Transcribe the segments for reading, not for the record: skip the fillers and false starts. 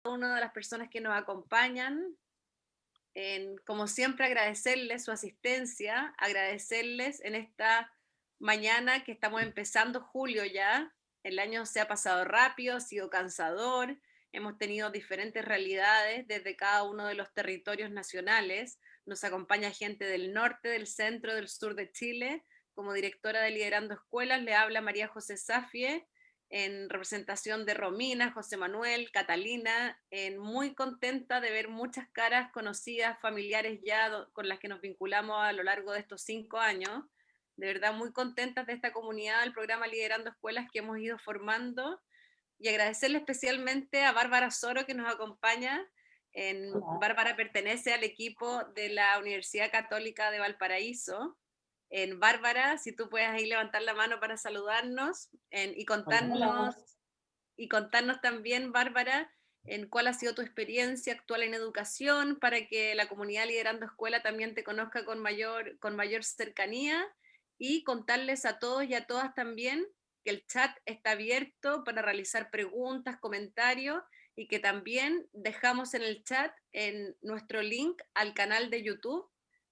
una de las personas que nos acompañan. Como siempre, agradecerles su asistencia, agradecerles en esta mañana que estamos empezando julio ya. El año se ha pasado rápido, ha sido cansador, hemos tenido diferentes realidades desde cada uno de los territorios nacionales. Nos acompaña gente del norte, del centro, del sur de Chile. Como directora de Liderando Escuelas, le habla María José Safie, en representación de Romina, José Manuel, Catalina, muy contenta de ver muchas caras conocidas, familiares ya con las que nos vinculamos a lo largo de estos 5 años. De verdad muy contentas de esta comunidad del programa Liderando Escuelas que hemos ido formando, y agradecerle especialmente a Bárbara Soro que nos acompaña. Bárbara pertenece al equipo de la Universidad Católica de Valparaíso. Bárbara, si tú puedes ahí levantar la mano para saludarnos y Hola, contarnos, hola. también, Bárbara, en cuál ha sido tu experiencia actual en educación, para que la comunidad Liderando Escuela también te conozca con mayor cercanía, y contarles a todos y a todas también que el chat está abierto para realizar preguntas, comentarios, y que también dejamos en el chat en nuestro link al canal de YouTube,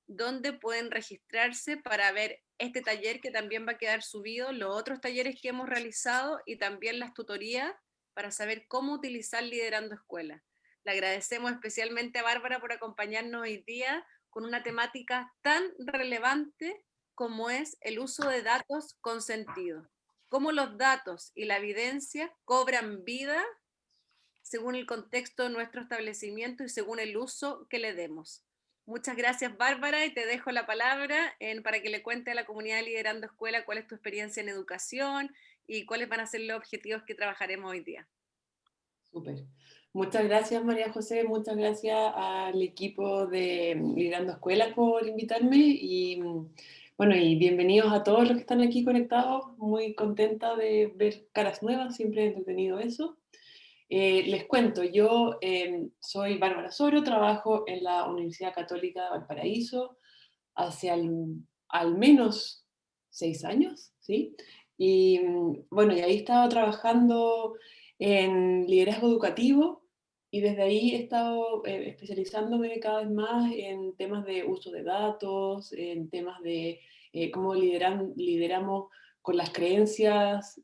donde pueden registrarse para ver este taller que también va a quedar subido, los otros talleres que hemos realizado y también las tutorías para saber cómo utilizar Liderando Escuela. Le agradecemos especialmente a Bárbara por acompañarnos hoy día con una temática tan relevante como es el uso de datos con sentido. Cómo los datos y la evidencia cobran vida según el contexto de nuestro establecimiento y según el uso que le demos. Muchas gracias, Bárbara, y te dejo la palabra para que le cuente a la comunidad Liderando Escuela cuál es tu experiencia en educación y cuáles van a ser los objetivos que trabajaremos hoy día. Súper. Muchas gracias, María José. Muchas gracias al equipo de Liderando Escuelas por invitarme. Y bueno, y bienvenidos a todos los que están aquí conectados. Muy contenta de ver caras nuevas, siempre he entretenido eso. Les cuento, yo soy Bárbara Soro, trabajo en la Universidad Católica de Valparaíso hace al menos 6 años, ¿sí? Y bueno, y ahí estaba trabajando en liderazgo educativo y desde ahí he estado especializándome cada vez más en temas de uso de datos, en temas de cómo lideramos con las creencias,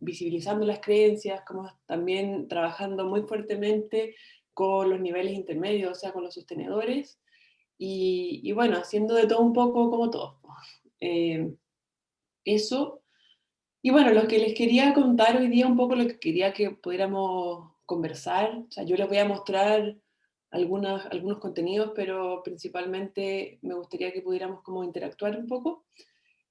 visibilizando las creencias, como también trabajando muy fuertemente con los niveles intermedios, o sea, con los sostenedores, y bueno, haciendo de todo un poco como todos. Eso. Y bueno, lo que les quería contar hoy día, un poco lo que quería que pudiéramos conversar, o sea, yo les voy a mostrar algunos contenidos, pero principalmente me gustaría que pudiéramos como interactuar un poco.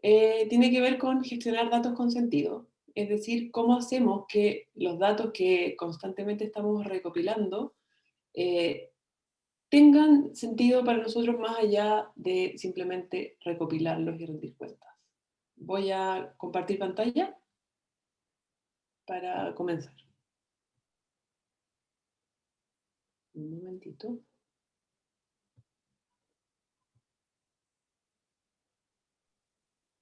Tiene que ver con gestionar datos con sentido, es decir, cómo hacemos que los datos que constantemente estamos recopilando eh, tengan sentido para nosotros más allá de simplemente recopilarlos y rendir cuentas. Voy a compartir pantalla para comenzar. Un momentito.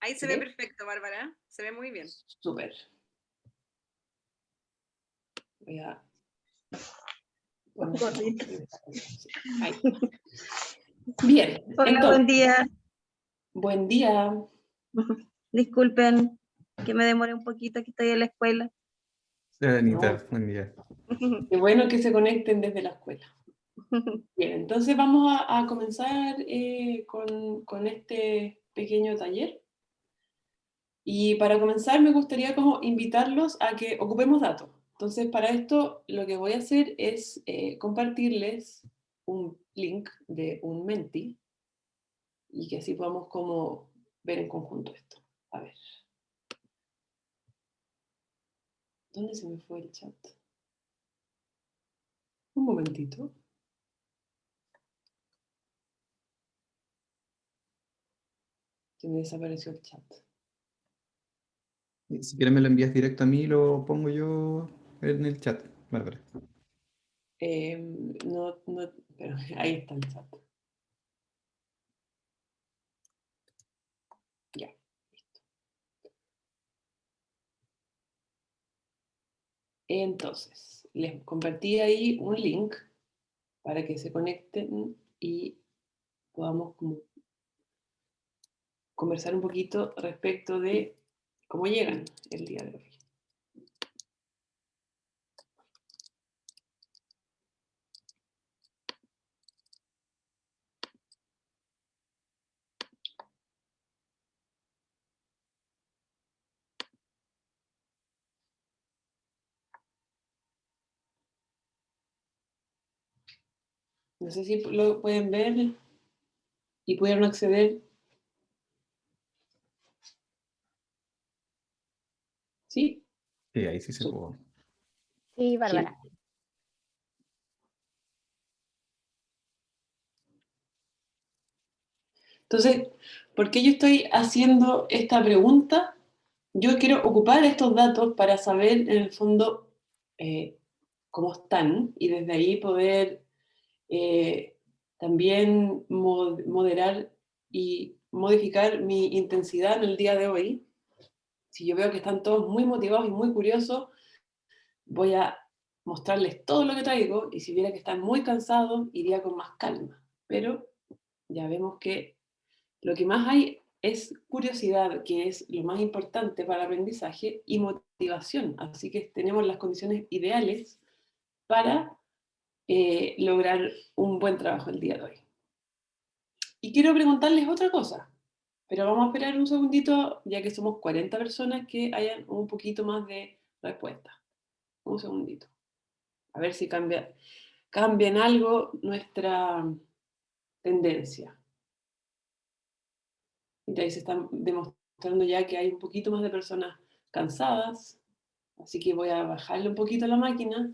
Ahí ¿Se se ve ve? perfecto, Bárbara, se ve muy bien. Súper. Voy a poner... Ahí. Bien, Hola, entonces, buen día. buen día. Disculpen que me demore un poquito, que estoy en la escuela. No, Anita, buen día. qué bueno que se conecten desde la escuela. Bien, entonces vamos a comenzar con este pequeño taller. Y para comenzar me gustaría como invitarlos a que ocupemos datos. Entonces para esto lo que voy a hacer es compartirles un link de un Menti y que así podamos como ver en conjunto esto. A ver. ¿Dónde se me fue el chat? Un momentito. Se me desapareció el chat. Si quieres me lo envías directo a mí, lo pongo yo en el chat, Bárbara. No, pero ahí está el chat. Ya, listo. Entonces, les compartí ahí un link para que se conecten y podamos como conversar un poquito respecto de cómo llegan el día de hoy. No sé si lo pueden ver y pudieron acceder. ¿Sí? Sí, ahí sí se Su- pudo. Sí, Bárbara. Entonces, ¿por qué yo estoy haciendo esta pregunta? Yo quiero ocupar estos datos para saber, en el fondo, cómo están y desde ahí poder también moderar y modificar mi intensidad en el día de hoy. Si yo veo que están todos muy motivados y muy curiosos, voy a mostrarles todo lo que traigo y si viera que están muy cansados, iría con más calma. Pero ya vemos que lo que más hay es curiosidad, que es lo más importante para el aprendizaje, y motivación. Así que tenemos las condiciones ideales para lograr un buen trabajo el día de hoy. Y quiero preguntarles otra cosa, pero vamos a esperar un segundito, ya que somos 40 personas, que hayan un poquito más de respuesta. Un segundito. A ver si cambia en algo nuestra tendencia. Y ahí se están demostrando ya que hay un poquito más de personas cansadas, así que voy a bajarle un poquito a la máquina,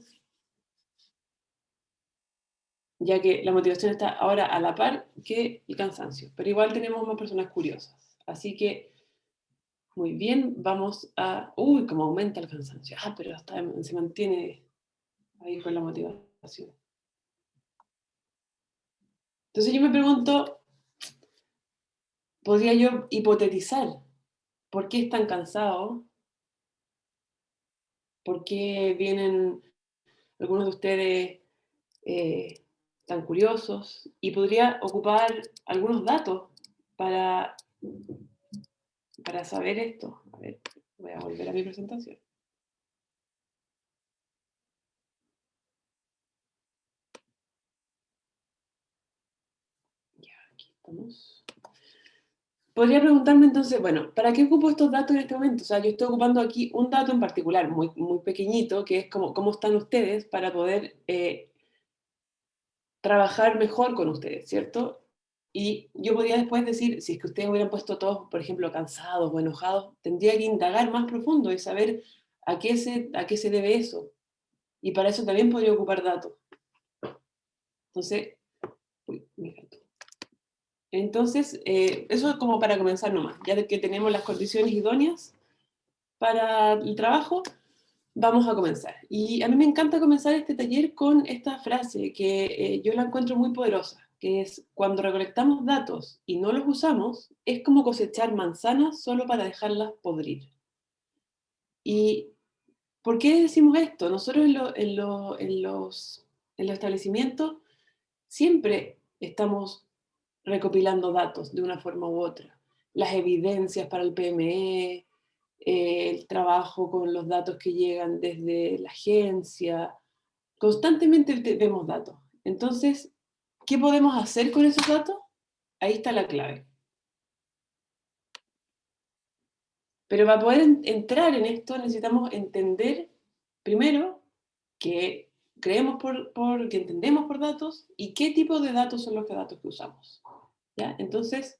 ya que la motivación está ahora a la par que el cansancio, pero igual tenemos más personas curiosas. Así que, muy bien, vamos a... Uy, cómo aumenta el cansancio. Ah, pero se mantiene ahí con la motivación. Entonces yo me pregunto, ¿podría yo hipotetizar por qué están cansados? ¿Por qué vienen algunos de ustedes eh, tan curiosos? Y podría ocupar algunos datos para, para saber esto. A ver, voy a volver a mi presentación. Ya, aquí estamos. Podría preguntarme entonces, bueno, ¿para qué ocupo estos datos en este momento? O sea, yo estoy ocupando aquí un dato en particular, muy, muy pequeñito, que es cómo están ustedes para poder trabajar mejor con ustedes, ¿cierto? Y yo podría después decir, si es que ustedes hubieran puesto todos, por ejemplo, cansados o enojados, tendría que indagar más profundo y saber a qué se debe eso. Y para eso también podría ocupar datos. Entonces, uy, mi gato. Entonces, eso es como para comenzar nomás. Ya de que tenemos las condiciones idóneas para el trabajo, vamos a comenzar. Y a mí me encanta comenzar este taller con esta frase que yo la encuentro muy poderosa, que es: cuando recolectamos datos y no los usamos, es como cosechar manzanas solo para dejarlas podrir. ¿Y por qué decimos esto? Nosotros en los establecimientos siempre estamos recopilando datos de una forma u otra. Las evidencias para el PME, el trabajo con los datos que llegan desde la agencia. Constantemente vemos datos. Entonces, ¿qué podemos hacer con esos datos? Ahí está la clave. Pero para poder entrar en esto necesitamos entender primero que que entendemos por datos y qué tipo de datos son los datos que usamos. ¿Ya? Entonces,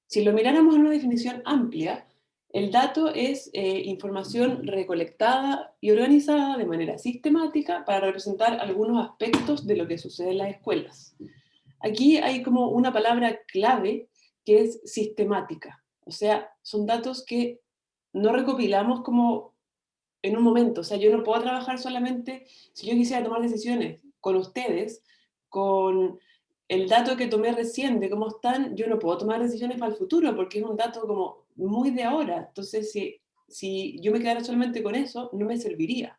si lo miráramos en una definición amplia, el dato es información recolectada y organizada de manera sistemática para representar algunos aspectos de lo que sucede en las escuelas. Aquí hay como una palabra clave que es sistemática. O sea, son datos que no recopilamos como en un momento. O sea, yo no puedo trabajar solamente, si yo quisiera tomar decisiones con ustedes, con el dato que tomé recién de cómo están, yo no puedo tomar decisiones para el futuro porque es un dato como muy de ahora. Entonces, si yo me quedara solamente con eso, no me serviría.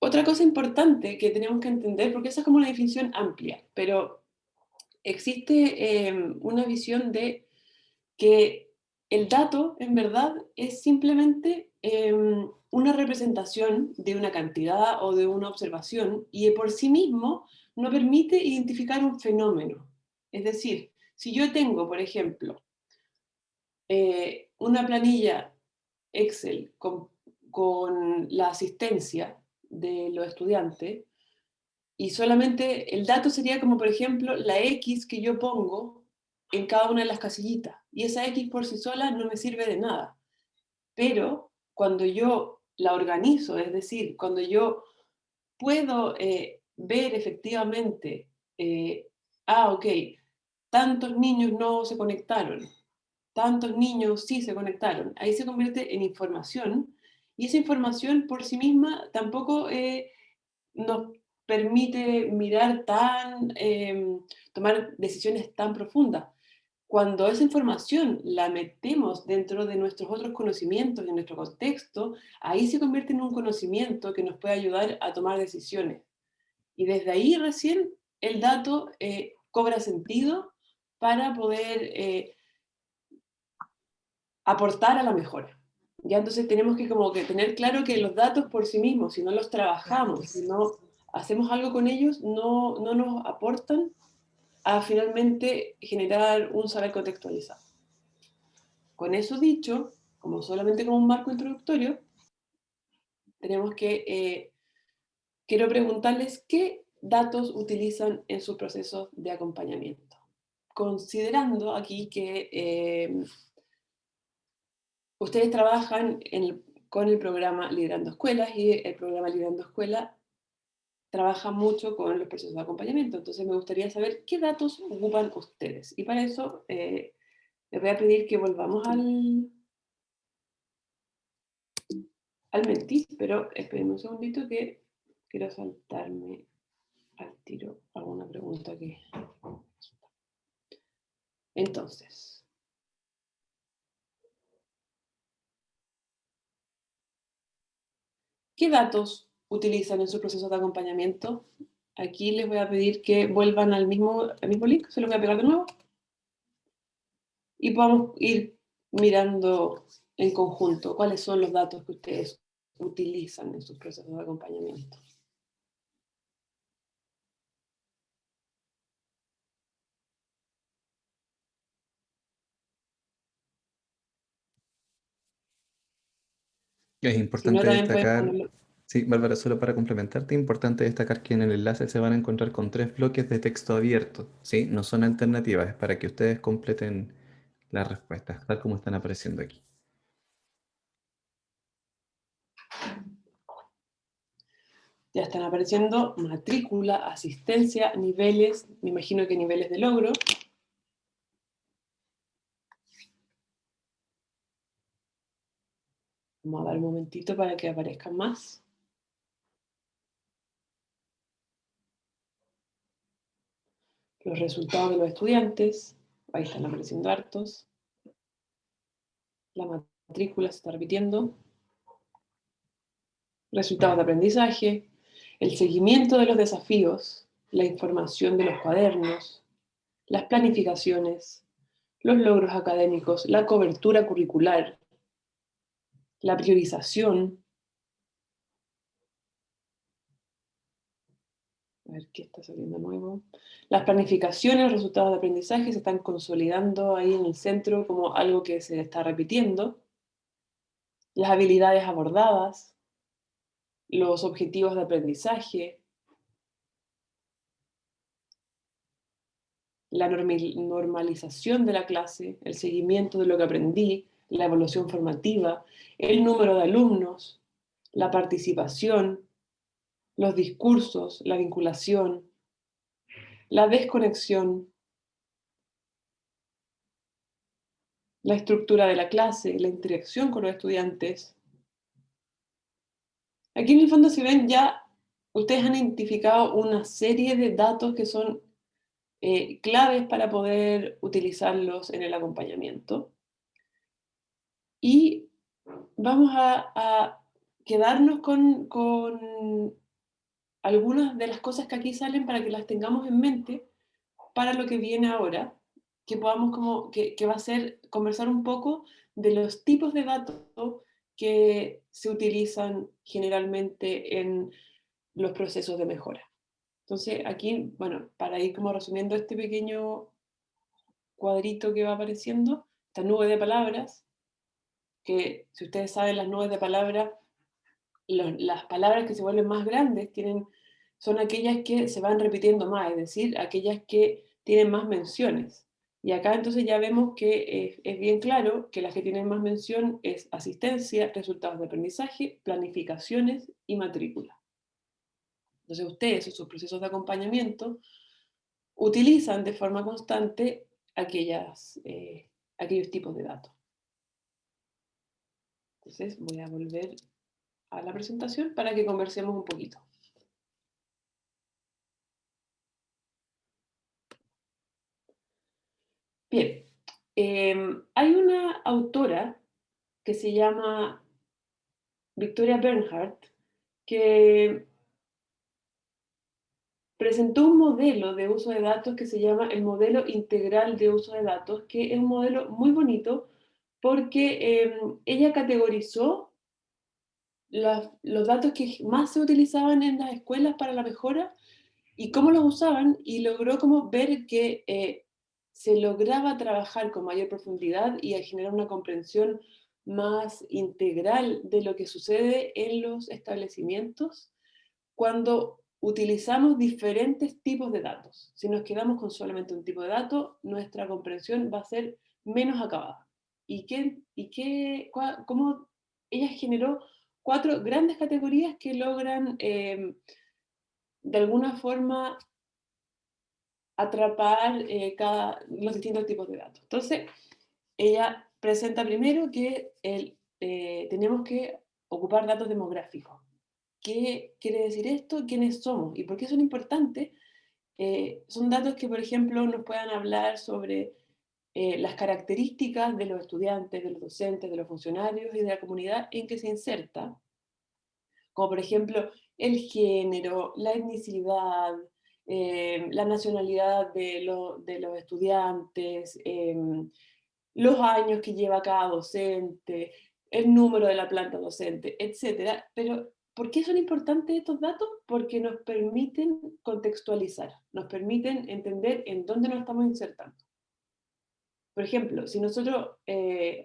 Otra cosa importante que tenemos que entender, porque esa es como una definición amplia, pero existe una visión de que el dato, en verdad, es simplemente una representación de una cantidad o de una observación, y por sí mismo no permite identificar un fenómeno. Es decir, si yo tengo, por ejemplo, una planilla Excel con la asistencia de los estudiantes, y solamente el dato sería como, por ejemplo, la X que yo pongo en cada una de las casillitas. Y esa X por sí sola no me sirve de nada. Pero cuando yo la organizo, es decir, cuando yo puedo ver efectivamente, ok, tantos niños no se conectaron, tantos niños sí se conectaron, ahí se convierte en información, y esa información por sí misma tampoco nos permite mirar tomar decisiones tan profundas. Cuando esa información la metemos dentro de nuestros otros conocimientos, en nuestro contexto, ahí se convierte en un conocimiento que nos puede ayudar a tomar decisiones. Y desde ahí recién el dato cobra sentido para poder aportar a la mejora. Ya entonces tenemos que como que tener claro que los datos por sí mismos, si no los trabajamos, si no hacemos algo con ellos, no nos aportan a finalmente generar un saber contextualizado. Con eso dicho, como solamente como un marco introductorio, tenemos que, quiero preguntarles qué datos utilizan en sus procesos de acompañamiento. Considerando aquí que ustedes trabajan con el programa Liderando Escuelas, y el programa Liderando Escuela trabaja mucho con los procesos de acompañamiento. Entonces me gustaría saber qué datos ocupan ustedes. Y para eso les voy a pedir que volvamos al mentir, pero espérenme un segundito que quiero saltarme al tiro alguna pregunta que... Entonces, ¿qué datos utilizan en sus procesos de acompañamiento? Aquí les voy a pedir que vuelvan al mismo link, se lo voy a pegar de nuevo, y podamos ir mirando en conjunto cuáles son los datos que ustedes utilizan en sus procesos de acompañamiento. Es Si no, importante también pueden destacar, ponerlo. sí, Bárbara, solo para complementarte, es importante destacar que en el enlace se van a encontrar con 3 bloques de texto abierto, ¿sí? No son alternativas, es para que ustedes completen las respuestas, tal como están apareciendo aquí. Ya están apareciendo matrícula, asistencia, niveles, me imagino que niveles de logro. Vamos a dar un momentito para que aparezcan más. Los resultados de los estudiantes, ahí están apareciendo hartos. La matrícula se está repitiendo. Resultados de aprendizaje, el seguimiento de los desafíos, la información de los cuadernos, las planificaciones, los logros académicos, la cobertura curricular, la priorización. A ver qué está saliendo nuevo. Las planificaciones, los resultados de aprendizaje se están consolidando ahí en el centro como algo que se está repitiendo. Las habilidades abordadas, los objetivos de aprendizaje, la normalización de la clase, el seguimiento de lo que aprendí, la evaluación formativa, el número de alumnos, la participación, los discursos, la vinculación, la desconexión, la estructura de la clase, la interacción con los estudiantes. Aquí en el fondo, si ven, ya ustedes han identificado una serie de datos que son claves para poder utilizarlos en el acompañamiento. Y vamos a quedarnos con algunas de las cosas que aquí salen para que las tengamos en mente para lo que viene ahora, que podamos que va a ser conversar un poco de los tipos de datos que se utilizan generalmente en los procesos de mejora. Entonces, aquí, bueno, para ir como resumiendo este pequeño cuadrito que va apareciendo, esta nube de palabras, que si ustedes saben, las nubes de palabras, las palabras que se vuelven más grandes son aquellas que se van repitiendo más, es decir, aquellas que tienen más menciones. Y acá entonces ya vemos que es bien claro que las que tienen más mención es asistencia, resultados de aprendizaje, planificaciones y matrícula. Entonces ustedes en sus procesos de acompañamiento utilizan de forma constante aquellos tipos de datos. Entonces voy a volver a la presentación para que conversemos un poquito. Bien, hay una autora que se llama Victoria Bernhardt que presentó un modelo de uso de datos que se llama el modelo integral de uso de datos, que es un modelo muy bonito porque ella categorizó los datos que más se utilizaban en las escuelas para la mejora y cómo los usaban, y logró como ver que se lograba trabajar con mayor profundidad y a generar una comprensión más integral de lo que sucede en los establecimientos cuando utilizamos diferentes tipos de datos. Si nos quedamos con solamente un tipo de dato, nuestra comprensión va a ser menos acabada. ¿Cómo ella generó 4 grandes categorías que logran de alguna forma atrapar los distintos tipos de datos? Entonces, ella presenta primero que tenemos que ocupar datos demográficos. ¿Qué quiere decir esto? ¿Quiénes somos? ¿Y por qué son importantes? Son datos que, por ejemplo, nos puedan hablar sobre las características de los estudiantes, de los docentes, de los funcionarios y de la comunidad en que se inserta, como por ejemplo el género, la etnicidad, la nacionalidad de los estudiantes, los años que lleva cada docente, el número de la planta docente, etc. Pero, ¿por qué son importantes estos datos? Porque nos permiten contextualizar, nos permiten entender en dónde nos estamos insertando. Por ejemplo, si nosotros,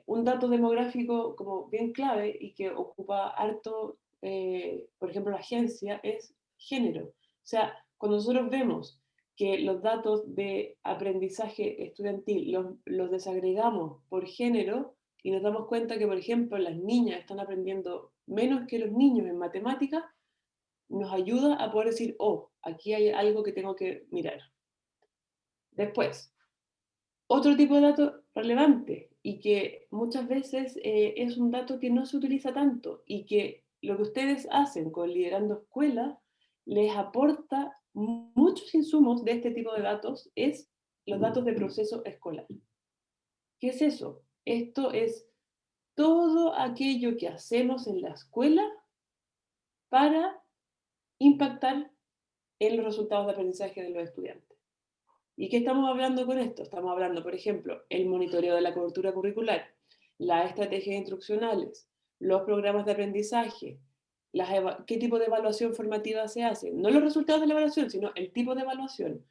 un dato demográfico como bien clave y que ocupa harto, por ejemplo, la agencia, es género. O sea, cuando nosotros vemos que los datos de aprendizaje estudiantil los desagregamos por género y nos damos cuenta que, por ejemplo, las niñas están aprendiendo menos que los niños en matemáticas, nos ayuda a poder decir, oh, aquí hay algo que tengo que mirar. Después, otro tipo de dato relevante y que muchas veces es un dato que no se utiliza tanto y que lo que ustedes hacen con Liderando Escuela les aporta muchos insumos de este tipo de datos, es los datos de proceso escolar. ¿Qué es eso? Esto es todo aquello que hacemos en la escuela para impactar en los resultados de aprendizaje de los estudiantes. ¿Y qué estamos hablando con esto? Estamos hablando, por ejemplo, el monitoreo de la cobertura curricular, las estrategias instruccionales, los programas de aprendizaje, qué tipo de evaluación formativa se hace, no los resultados de la evaluación, sino el tipo de evaluación,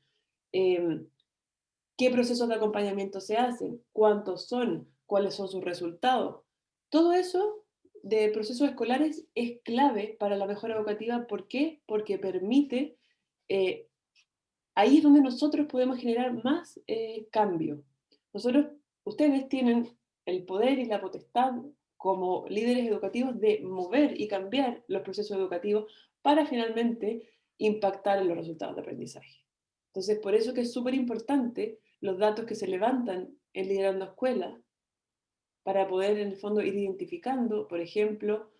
qué procesos de acompañamiento se hacen, cuántos son, cuáles son sus resultados. Todo eso de procesos escolares es clave para la mejora educativa. ¿Por qué? Porque permite ahí es donde nosotros podemos generar más cambio. Ustedes tienen el poder y la potestad como líderes educativos de mover y cambiar los procesos educativos para finalmente impactar en los resultados de aprendizaje. Entonces, por eso que es súper importante los datos que se levantan en Liderando Escuela para poder, en el fondo, ir identificando, por ejemplo,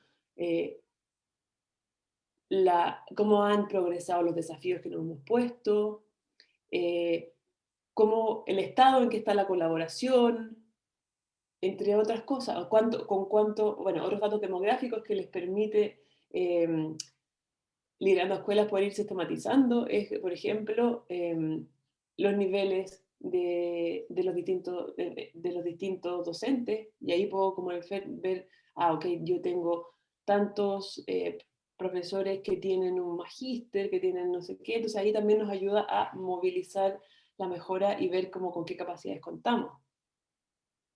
cómo han progresado los desafíos que nos hemos puesto, cómo el estado en que está la colaboración, entre otras cosas, bueno, otros datos demográficos que les permite liderando escuelas poder ir sistematizando es, por ejemplo, los niveles de los distintos docentes, y ahí puedo como el FED ver, ok, yo tengo tantos profesores que tienen un magíster, que tienen no sé qué, entonces ahí también nos ayuda a movilizar la mejora y ver cómo, con qué capacidades contamos.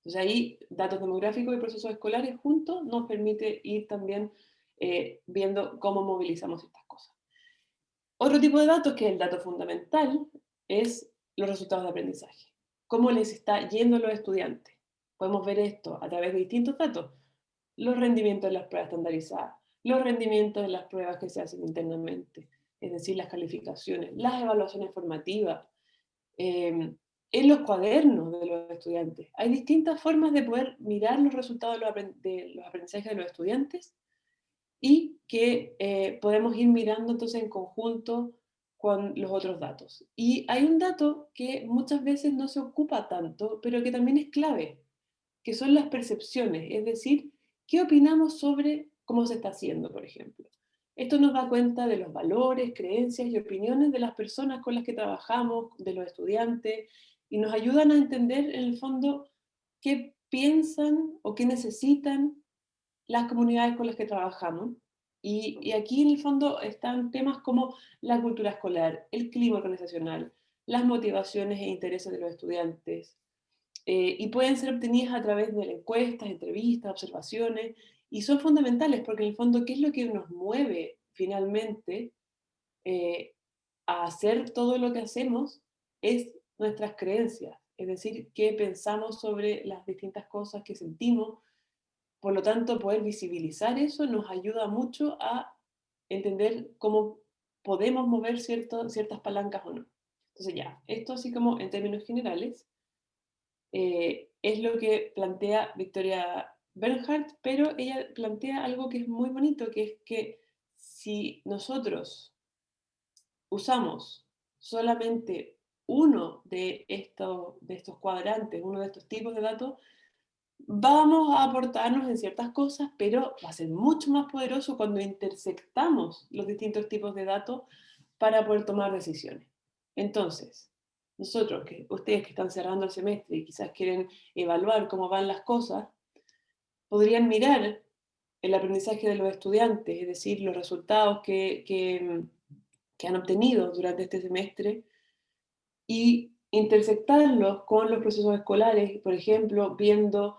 Entonces ahí datos demográficos y procesos escolares juntos nos permite ir también viendo cómo movilizamos estas cosas. Otro tipo de datos, que es el dato fundamental, es los resultados de aprendizaje. ¿Cómo les está yendo a los estudiantes? Podemos ver esto a través de distintos datos. Los rendimientos en las pruebas estandarizadas, los rendimientos en las pruebas que se hacen internamente, es decir, las calificaciones, las evaluaciones formativas, en los cuadernos de los estudiantes. Hay distintas formas de poder mirar los resultados de los aprendizajes de los estudiantes y que podemos ir mirando entonces en conjunto con los otros datos. Y hay un dato que muchas veces no se ocupa tanto, pero que también es clave, que son las percepciones, es decir, qué opinamos sobre cómo se está haciendo, por ejemplo. Esto nos da cuenta de los valores, creencias y opiniones de las personas con las que trabajamos, de los estudiantes, y nos ayudan a entender en el fondo qué piensan o qué necesitan las comunidades con las que trabajamos. Y aquí en el fondo están temas como la cultura escolar, el clima organizacional, las motivaciones e intereses de los estudiantes, y pueden ser obtenidas a través de encuestas, entrevistas, observaciones, y son fundamentales porque en el fondo, ¿qué es lo que nos mueve finalmente eh, a hacer todo lo que hacemos? Es nuestras creencias, es decir, qué pensamos sobre las distintas cosas que sentimos. Por lo tanto, poder visibilizar eso nos ayuda mucho a entender cómo podemos mover ciertas palancas o no. Entonces ya, esto así como en términos generales, es lo que plantea Victoria Bernhardt, pero ella plantea algo que es muy bonito, que es que si nosotros usamos solamente uno de estos cuadrantes, uno de estos tipos de datos, vamos a aportarnos en ciertas cosas, pero va a ser mucho más poderoso cuando intersectamos los distintos tipos de datos para poder tomar decisiones. Entonces, ustedes que están cerrando el semestre y quizás quieren evaluar cómo van las cosas, podrían mirar el aprendizaje de los estudiantes, es decir, los resultados que han obtenido durante este semestre, y intersectarlos con los procesos escolares, por ejemplo, viendo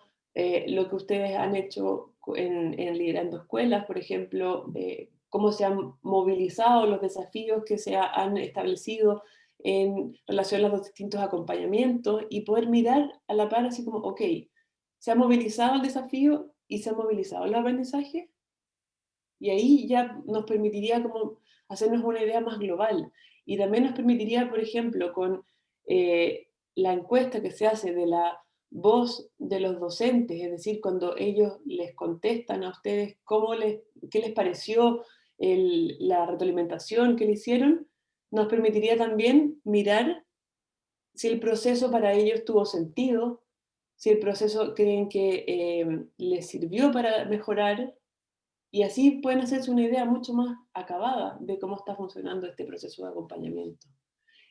lo que ustedes han hecho en Liderando Escuelas, por ejemplo, cómo se han movilizado los desafíos que se han establecido en relación a los distintos acompañamientos, y poder mirar a la par así como, ok, se ha movilizado el desafío y se ha movilizado el aprendizaje, y ahí ya nos permitiría como hacernos una idea más global. Y también nos permitiría, por ejemplo, con la encuesta que se hace de la voz de los docentes, es decir, cuando ellos les contestan a ustedes qué les pareció la retroalimentación que le hicieron, nos permitiría también mirar si el proceso para ellos tuvo sentido, si el proceso creen que les sirvió para mejorar, y así pueden hacerse una idea mucho más acabada de cómo está funcionando este proceso de acompañamiento.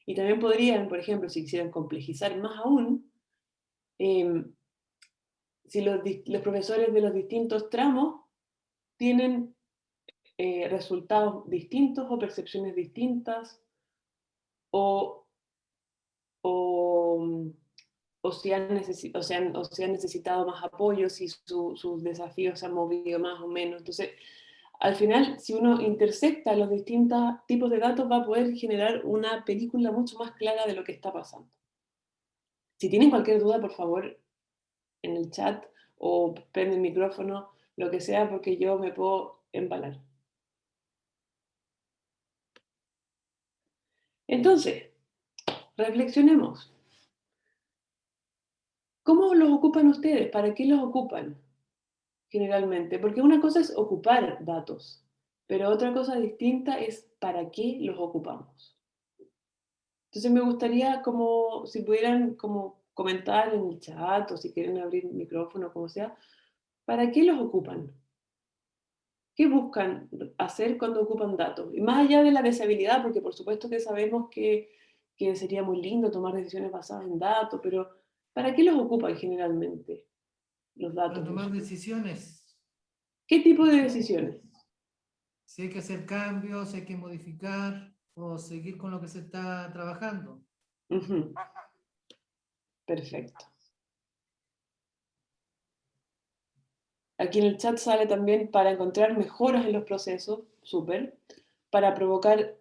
Y también podrían, por ejemplo, si quisieran complejizar más aún, si los profesores de los distintos tramos tienen resultados distintos o percepciones distintas, o, o, o si han necesitado más apoyo, si sus desafíos se han movido más o menos. Entonces, al final, si uno intersecta los distintos tipos de datos, va a poder generar una película mucho más clara de lo que está pasando. Si tienen cualquier duda, por favor, en el chat o prende el micrófono, lo que sea, porque yo me puedo empalar. Entonces, reflexionemos. ¿Cómo los ocupan ustedes? ¿Para qué los ocupan generalmente? Porque una cosa es ocupar datos, pero otra cosa distinta es para qué los ocupamos. Entonces me gustaría como si pudieran como comentar en el chat o si quieren abrir el micrófono, como sea, ¿para qué los ocupan? ¿Qué buscan hacer cuando ocupan datos? Y más allá de la deseabilidad, porque por supuesto que sabemos que sería muy lindo tomar decisiones basadas en datos, pero ¿para qué los ocupan generalmente los Para datos? tomar decisiones. ¿Qué tipo de decisiones? Si hay que hacer cambios, si hay que modificar o seguir con lo que se está trabajando. Ujú. Perfecto. Aquí en el chat sale también para encontrar mejoras en los procesos, súper, para provocar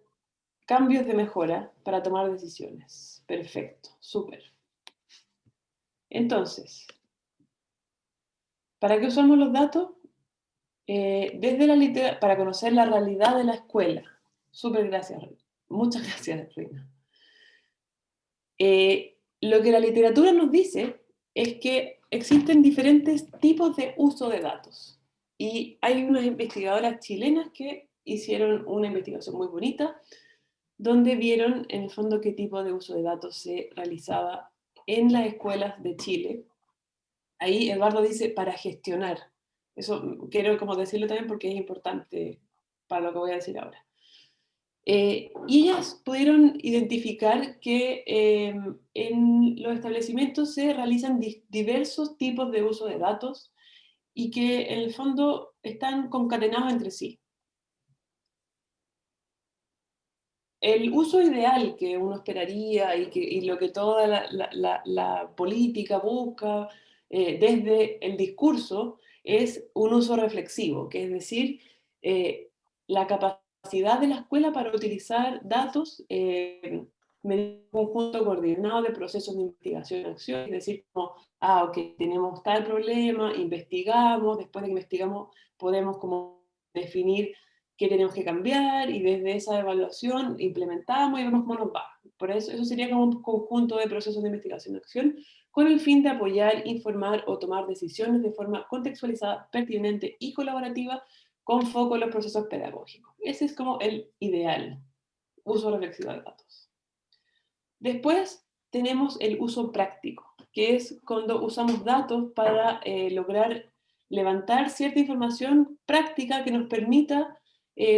cambios de mejora, para tomar decisiones. Perfecto, súper. Entonces, ¿para qué usamos los datos? Para conocer la realidad de la escuela. Súper gracias, muchas gracias, Reina. Lo que la literatura nos dice es que existen diferentes tipos de uso de datos. Y hay unas investigadoras chilenas que hicieron una investigación muy bonita, donde vieron en el fondo qué tipo de uso de datos se realizaba en las escuelas de Chile. Ahí Eduardo dice para gestionar. Eso quiero como decirlo también porque es importante para lo que voy a decir ahora. Y ellas pudieron identificar que en los establecimientos se realizan diversos tipos de uso de datos y que en el fondo están concatenados entre sí. El uso ideal que uno esperaría y lo que toda la política busca desde el discurso es un uso reflexivo, que es decir, la capacidad de la escuela para utilizar datos mediante un conjunto coordinado de procesos de investigación y acción, es decir, como, ok, tenemos tal problema, investigamos, después de que investigamos podemos como definir qué tenemos que cambiar y desde esa evaluación implementamos y vemos cómo nos va. Por eso sería como un conjunto de procesos de investigación y acción con el fin de apoyar, informar o tomar decisiones de forma contextualizada, pertinente y colaborativa con foco en los procesos pedagógicos. Ese es como el ideal, uso reflexivo de datos. Después tenemos el uso práctico, que es cuando usamos datos para lograr levantar cierta información práctica que nos permita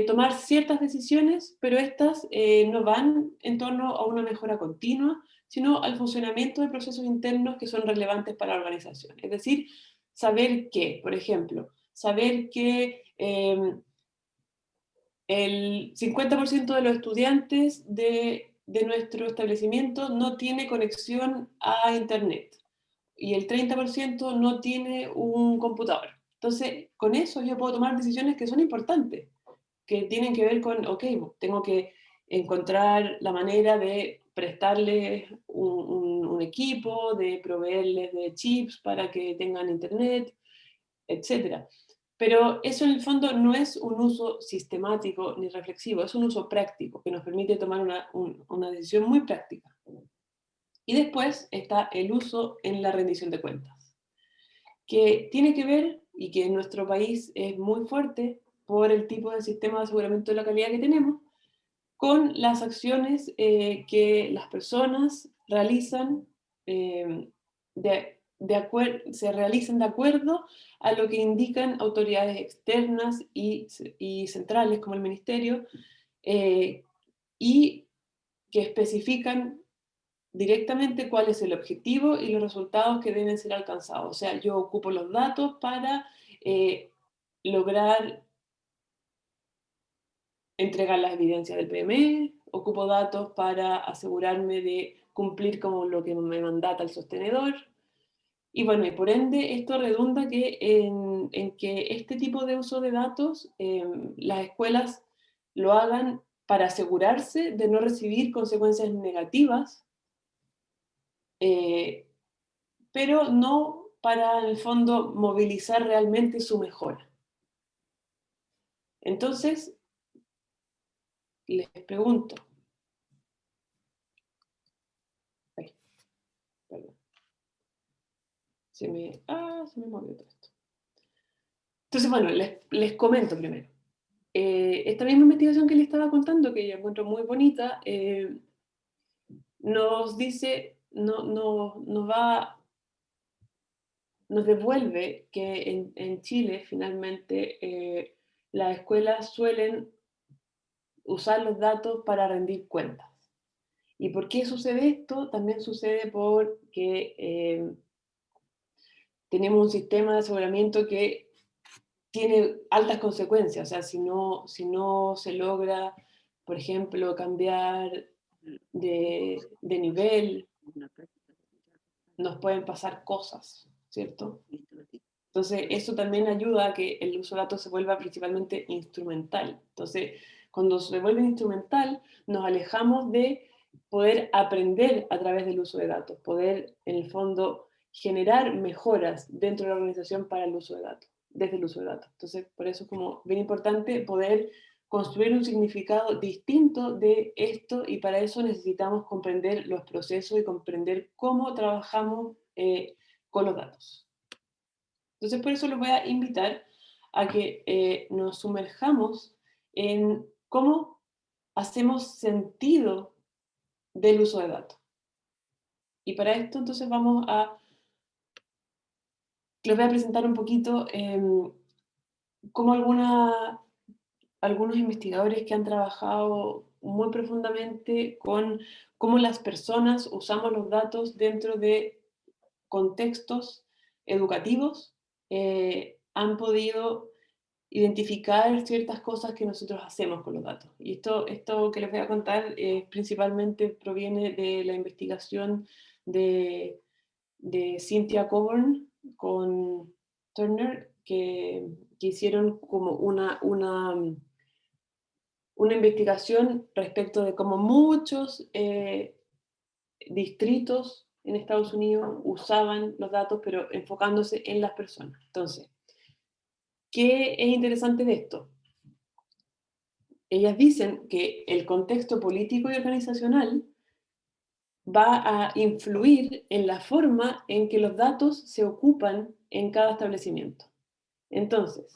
tomar ciertas decisiones, pero estas no van en torno a una mejora continua, sino al funcionamiento de procesos internos que son relevantes para la organización. Es decir, saber que, por ejemplo, saber que el 50% de los estudiantes de nuestro establecimiento no tiene conexión a Internet y el 30% no tiene un computador. Entonces, con eso yo puedo tomar decisiones que son importantes, que tienen que ver con, ok, tengo que encontrar la manera de prestarles un equipo, de proveerles de chips para que tengan internet, etc. Pero eso en el fondo no es un uso sistemático ni reflexivo, es un uso práctico que nos permite tomar una decisión muy práctica. Y después está el uso en la rendición de cuentas, que tiene que ver, y que en nuestro país es muy fuerte por el tipo de sistema de aseguramiento de la calidad que tenemos, con las acciones que las personas realizan se realizan de acuerdo a lo que indican autoridades externas y centrales como el ministerio y que especifican directamente cuál es el objetivo y los resultados que deben ser alcanzados. O sea, yo ocupo los datos para lograr entregar las evidencias del PME, ocupo datos para asegurarme de cumplir con lo que me mandata el sostenedor. Y bueno, y por ende esto redunda en que este tipo de uso de datos, las escuelas lo hagan para asegurarse de no recibir consecuencias negativas, pero no para, en el fondo, movilizar realmente su mejora. Entonces, les pregunto, perdón, se me movió todo esto. Entonces, bueno, les comento primero. Esta misma investigación que les estaba contando, que yo encuentro muy bonita, nos dice, nos devuelve que en Chile finalmente las escuelas suelen usar los datos para rendir cuentas. ¿Y por qué sucede esto? También sucede porque tenemos un sistema de aseguramiento que tiene altas consecuencias. O sea, si no se logra, por ejemplo, cambiar de nivel, nos pueden pasar cosas, ¿cierto? Entonces, eso también ayuda a que el uso de datos se vuelva principalmente instrumental. Entonces, cuando se vuelve instrumental, nos alejamos de poder aprender a través del uso de datos, poder, en el fondo, generar mejoras dentro de la organización para el uso de datos, desde el uso de datos. Entonces, por eso es como bien importante poder construir un significado distinto de esto, y para eso necesitamos comprender los procesos y comprender cómo trabajamos con los datos. Entonces, por eso los voy a invitar a que nos sumerjamos en cómo hacemos sentido del uso de datos. Y para esto, entonces, les voy a presentar un poquito cómo algunos investigadores que han trabajado muy profundamente con cómo las personas usamos los datos dentro de contextos educativos, han podido identificar ciertas cosas que nosotros hacemos con los datos. Y esto que les voy a contar principalmente proviene de la investigación de Cynthia Coburn con Turner, que hicieron como una investigación respecto de cómo muchos distritos en Estados Unidos usaban los datos, pero enfocándose en las personas. Entonces, ¿qué es interesante de esto? Ellas dicen que el contexto político y organizacional va a influir en la forma en que los datos se ocupan en cada establecimiento. Entonces,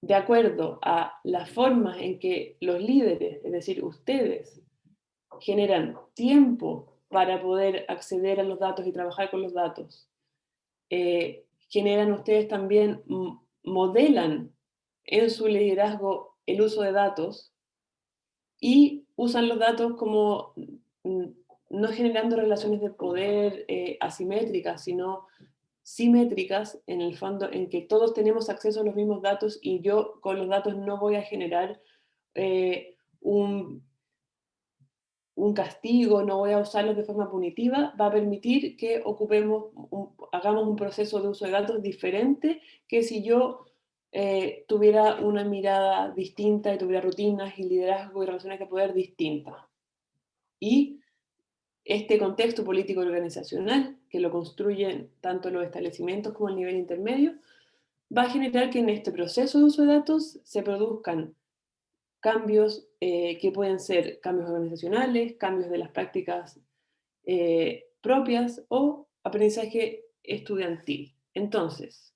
de acuerdo a la forma en que los líderes, es decir, ustedes, generan tiempo para poder acceder a los datos y trabajar con los datos, generan ustedes también, modelan en su liderazgo el uso de datos y usan los datos como no generando relaciones de poder asimétricas, sino simétricas, en el fondo, en que todos tenemos acceso a los mismos datos y yo con los datos no voy a generar un castigo, no voy a usarlos de forma punitiva, va a permitir que hagamos un proceso de uso de datos diferente que si yo tuviera una mirada distinta y tuviera rutinas y liderazgo y relaciones de poder distintas. Y este contexto político y organizacional, que lo construyen tanto los establecimientos como el nivel intermedio, va a generar que en este proceso de uso de datos se produzcan cambios que pueden ser cambios organizacionales, cambios de las prácticas propias o aprendizaje estudiantil. Entonces,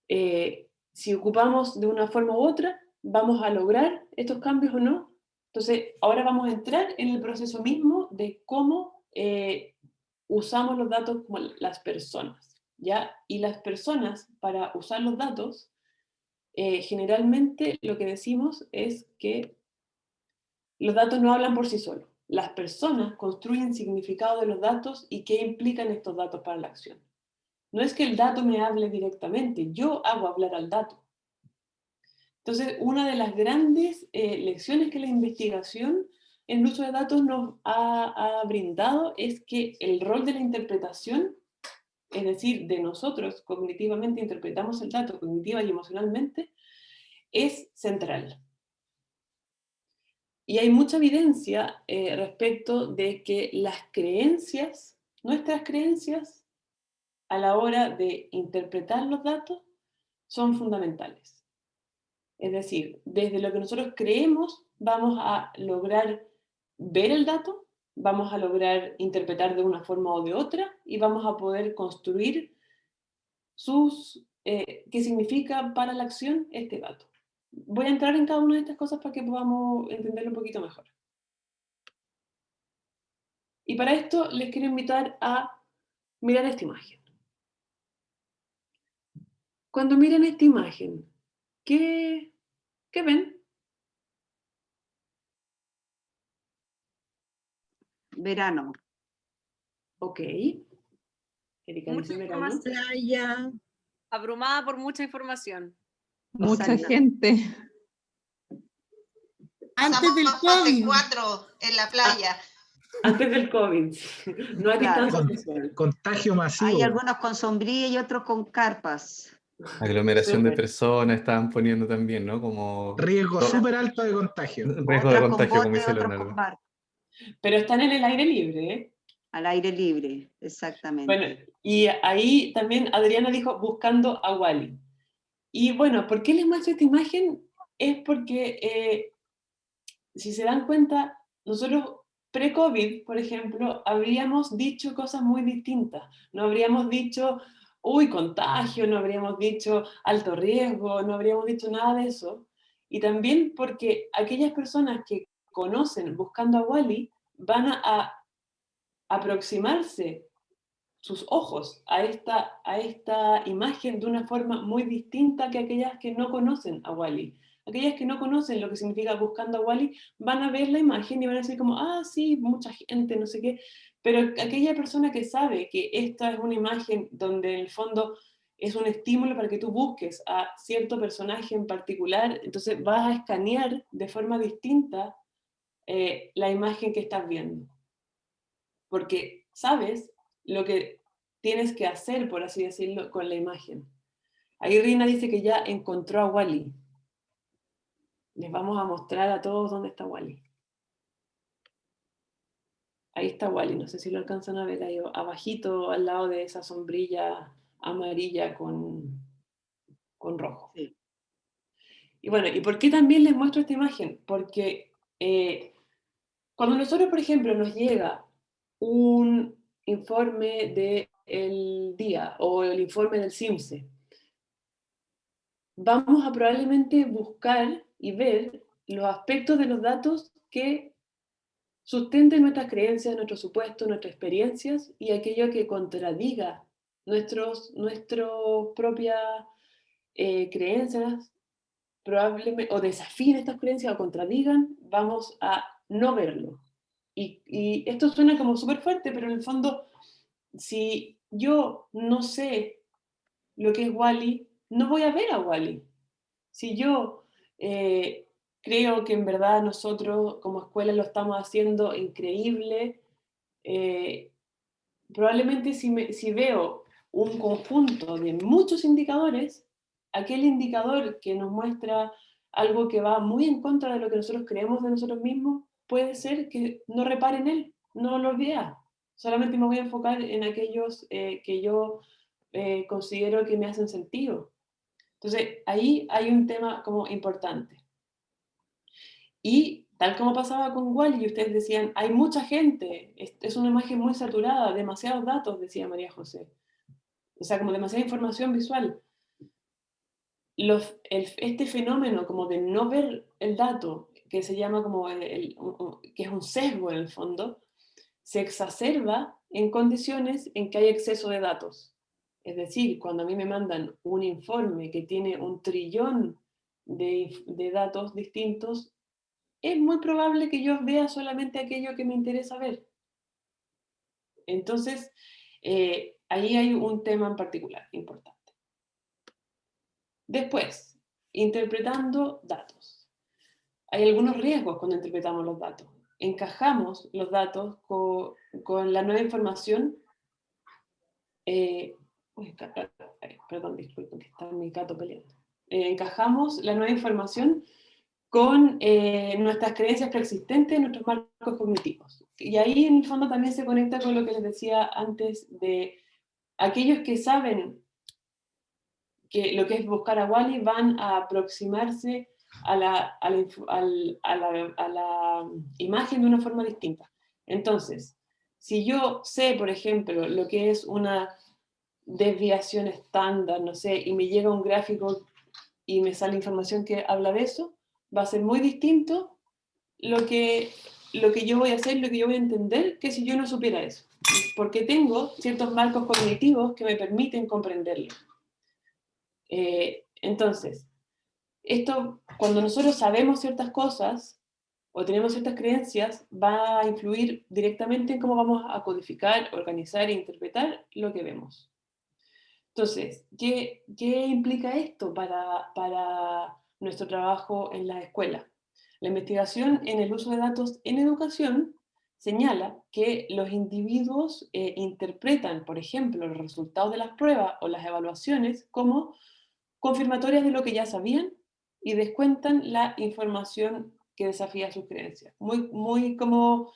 si ocupamos de una forma u otra, ¿vamos a lograr estos cambios o no? Entonces, ahora vamos a entrar en el proceso mismo de cómo usamos los datos como las personas, ¿ya? Y las personas, para usar los datos, generalmente lo que decimos es que los datos no hablan por sí solos. Las personas construyen significado de los datos y qué implican estos datos para la acción. No es que el dato me hable directamente, yo hago hablar al dato. Entonces, una de las grandes lecciones que la investigación en el uso de datos nos ha brindado es que el rol de la interpretación, es decir, de nosotros cognitivamente interpretamos el dato cognitiva y emocionalmente, es central. Y hay mucha evidencia respecto de que las creencias, nuestras creencias, a la hora de interpretar los datos, son fundamentales. Es decir, desde lo que nosotros creemos, vamos a lograr ver el dato, vamos a lograr interpretar de una forma o de otra, y vamos a poder construir qué significa para la acción este dato. Voy a entrar en cada una de estas cosas para que podamos entenderlo un poquito mejor. Y para esto les quiero invitar a mirar esta imagen. Cuando miren esta imagen, ¿Qué ven? Verano. Ok. Erika Mucha dice verano. información. Playa, Abrumada por mucha información. Mucha Rosalía. gente. antes del Pasamos fase COVID. 4 en la playa. Antes del COVID. No hay Claro. distancia social. Contagio masivo. Hay algunos con sombrilla y otros con carpas. Aglomeración de Súper. personas estaban poniendo también, ¿no? Como Riesgo to- súper alto de contagio. riesgo de Otras con contagio, como bote, dice otros Leonardo. con barco. Pero están en el aire libre, ¿eh? Al aire libre, exactamente. Bueno, y ahí también Adriana dijo buscando a Wally. Y bueno, ¿por qué les muestro esta imagen? Es porque, si se dan cuenta, nosotros pre-COVID, por ejemplo, habríamos dicho cosas muy distintas. No habríamos dicho, uy, contagio, no habríamos dicho alto riesgo, no habríamos dicho nada de eso. Y también porque aquellas personas que conocen buscando a Wally van a aproximarse sus ojos a esta imagen de una forma muy distinta que aquellas que no conocen a Wally. Aquellas que no conocen lo que significa buscando a Wally van a ver la imagen y van a decir como, ah, sí, mucha gente, no sé qué. Pero aquella persona que sabe que esta es una imagen donde en el fondo es un estímulo para que tú busques a cierto personaje en particular, entonces vas a escanear de forma distinta la imagen que estás viendo. Porque sabes lo que tienes que hacer, por así decirlo, con la imagen. Ahí Rina dice que ya encontró a Wally. Les vamos a mostrar a todos dónde está Wally. Ahí está Wally, no sé si lo alcanzan a ver ahí abajito, al lado de esa sombrilla amarilla con rojo. Sí. Y bueno, ¿y por qué también les muestro esta imagen? Porque cuando nosotros, por ejemplo, nos llega un informe del día o el informe del CIMSE, vamos a probablemente buscar y ver los aspectos de los datos que sustenten nuestras creencias, nuestros supuestos, nuestras experiencias y aquello que contradiga nuestras propias creencias, probablemente, o desafíen estas creencias o contradigan, vamos a no verlo. Y esto suena como súper fuerte, pero en el fondo, si yo no sé lo que es Wally, no voy a ver a Wally. Si yo creo que en verdad nosotros como escuela lo estamos haciendo increíble, probablemente si veo un conjunto de muchos indicadores, aquel indicador que nos muestra algo que va muy en contra de lo que nosotros creemos de nosotros mismos, puede ser que no repare en él, no lo vea. Solamente me voy a enfocar en aquellos que yo considero que me hacen sentido. Entonces, ahí hay un tema como importante. Y tal como pasaba con Wally, ustedes decían, hay mucha gente, es una imagen muy saturada, demasiados datos, decía María José. O sea, como demasiada información visual. Este fenómeno como de no ver el dato, que se llama como, que es un sesgo en el fondo, se exacerba en condiciones en que hay exceso de datos. Es decir, cuando a mí me mandan un informe que tiene 1 trillón de datos distintos, es muy probable que yo vea solamente aquello que me interesa ver. Entonces, ahí hay un tema en particular importante. Después, interpretando datos. Hay algunos riesgos cuando interpretamos los datos. Encajamos los datos con la nueva información. Perdón, disculpen, que está mi gato peleando. Encajamos la nueva información con nuestras creencias preexistentes, nuestros marcos cognitivos. Y ahí en el fondo también se conecta con lo que les decía antes de aquellos que saben que lo que es buscar a Wally van a aproximarse a la imagen de una forma distinta. Entonces, si yo sé, por ejemplo, lo que es una desviación estándar, no sé, y me llega un gráfico y me sale información que habla de eso, va a ser muy distinto lo que yo voy a hacer, lo que yo voy a entender, que si yo no supiera eso. Porque tengo ciertos marcos cognitivos que me permiten comprenderlo. Entonces, Esto, cuando nosotros sabemos ciertas cosas o tenemos ciertas creencias, va a influir directamente en cómo vamos a codificar, organizar e interpretar lo que vemos. Entonces, ¿qué implica esto para nuestro trabajo en la escuela? La investigación en el uso de datos en educación señala que los individuos interpretan, por ejemplo, los resultados de las pruebas o las evaluaciones como confirmatorias de lo que ya sabían y descuentan la información que desafía sus creencias. Muy como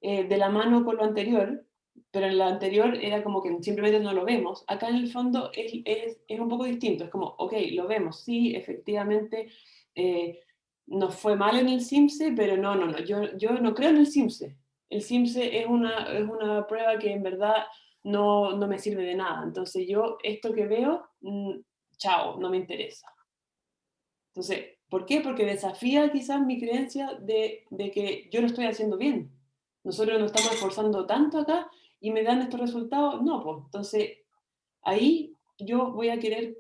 de la mano con lo anterior, pero en lo anterior era como que simplemente no lo vemos. Acá en el fondo es un poco distinto, es como, ok, lo vemos, sí, efectivamente nos fue mal en el CIMSE, pero no, yo no creo en el CIMSE. El CIMSE es una prueba que en verdad no me sirve de nada. Entonces yo esto que veo, chao, no me interesa. Entonces, ¿por qué? Porque desafía quizás mi creencia de que yo lo estoy haciendo bien. Nosotros nos estamos esforzando tanto acá y me dan estos resultados. No, pues entonces ahí yo voy a querer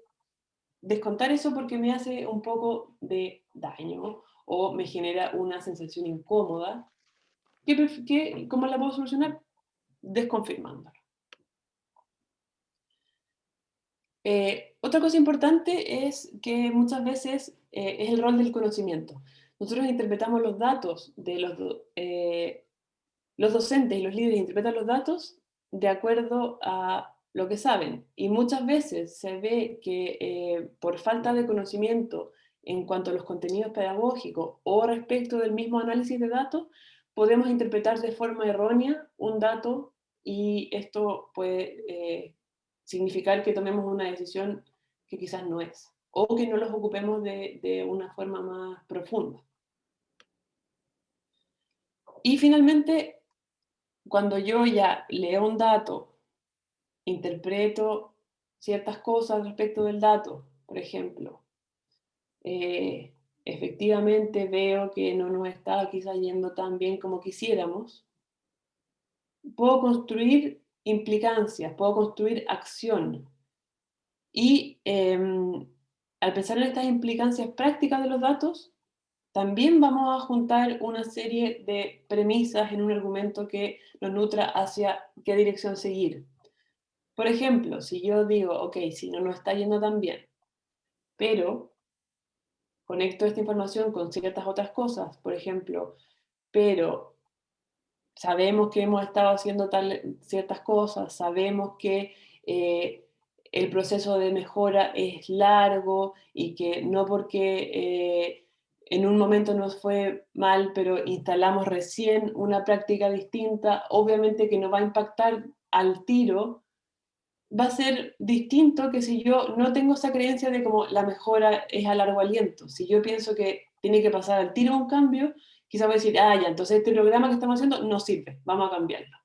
descontar eso porque me hace un poco de daño o me genera una sensación incómoda. ¿Cómo la puedo solucionar? Desconfirmándola. Otra cosa importante es que muchas veces es el rol del conocimiento. Nosotros interpretamos los datos de los docentes y los líderes interpretan los datos de acuerdo a lo que saben. Y muchas veces se ve que por falta de conocimiento en cuanto a los contenidos pedagógicos o respecto del mismo análisis de datos, podemos interpretar de forma errónea un dato y esto puede significar que tomemos una decisión que quizás no es, o que no los ocupemos de una forma más profunda. Y finalmente, cuando yo ya leo un dato, interpreto ciertas cosas respecto del dato, por ejemplo, efectivamente veo que no nos está quizás yendo tan bien como quisiéramos, puedo construir implicancias, puedo construir acción. Y al pensar en estas implicancias prácticas de los datos, también vamos a juntar una serie de premisas en un argumento que nos nutra hacia qué dirección seguir. Por ejemplo, si yo digo, ok, si no nos está yendo tan bien, pero conecto esta información con ciertas otras cosas, por ejemplo, pero sabemos que hemos estado haciendo ciertas cosas, sabemos que el proceso de mejora es largo y que no porque en un momento nos fue mal, pero instalamos recién una práctica distinta, obviamente que no va a impactar al tiro, va a ser distinto que si yo no tengo esa creencia de como la mejora es a largo aliento. Si yo pienso que tiene que pasar al tiro un cambio, quizás voy a decir, ya, entonces este programa que estamos haciendo no sirve, vamos a cambiarlo.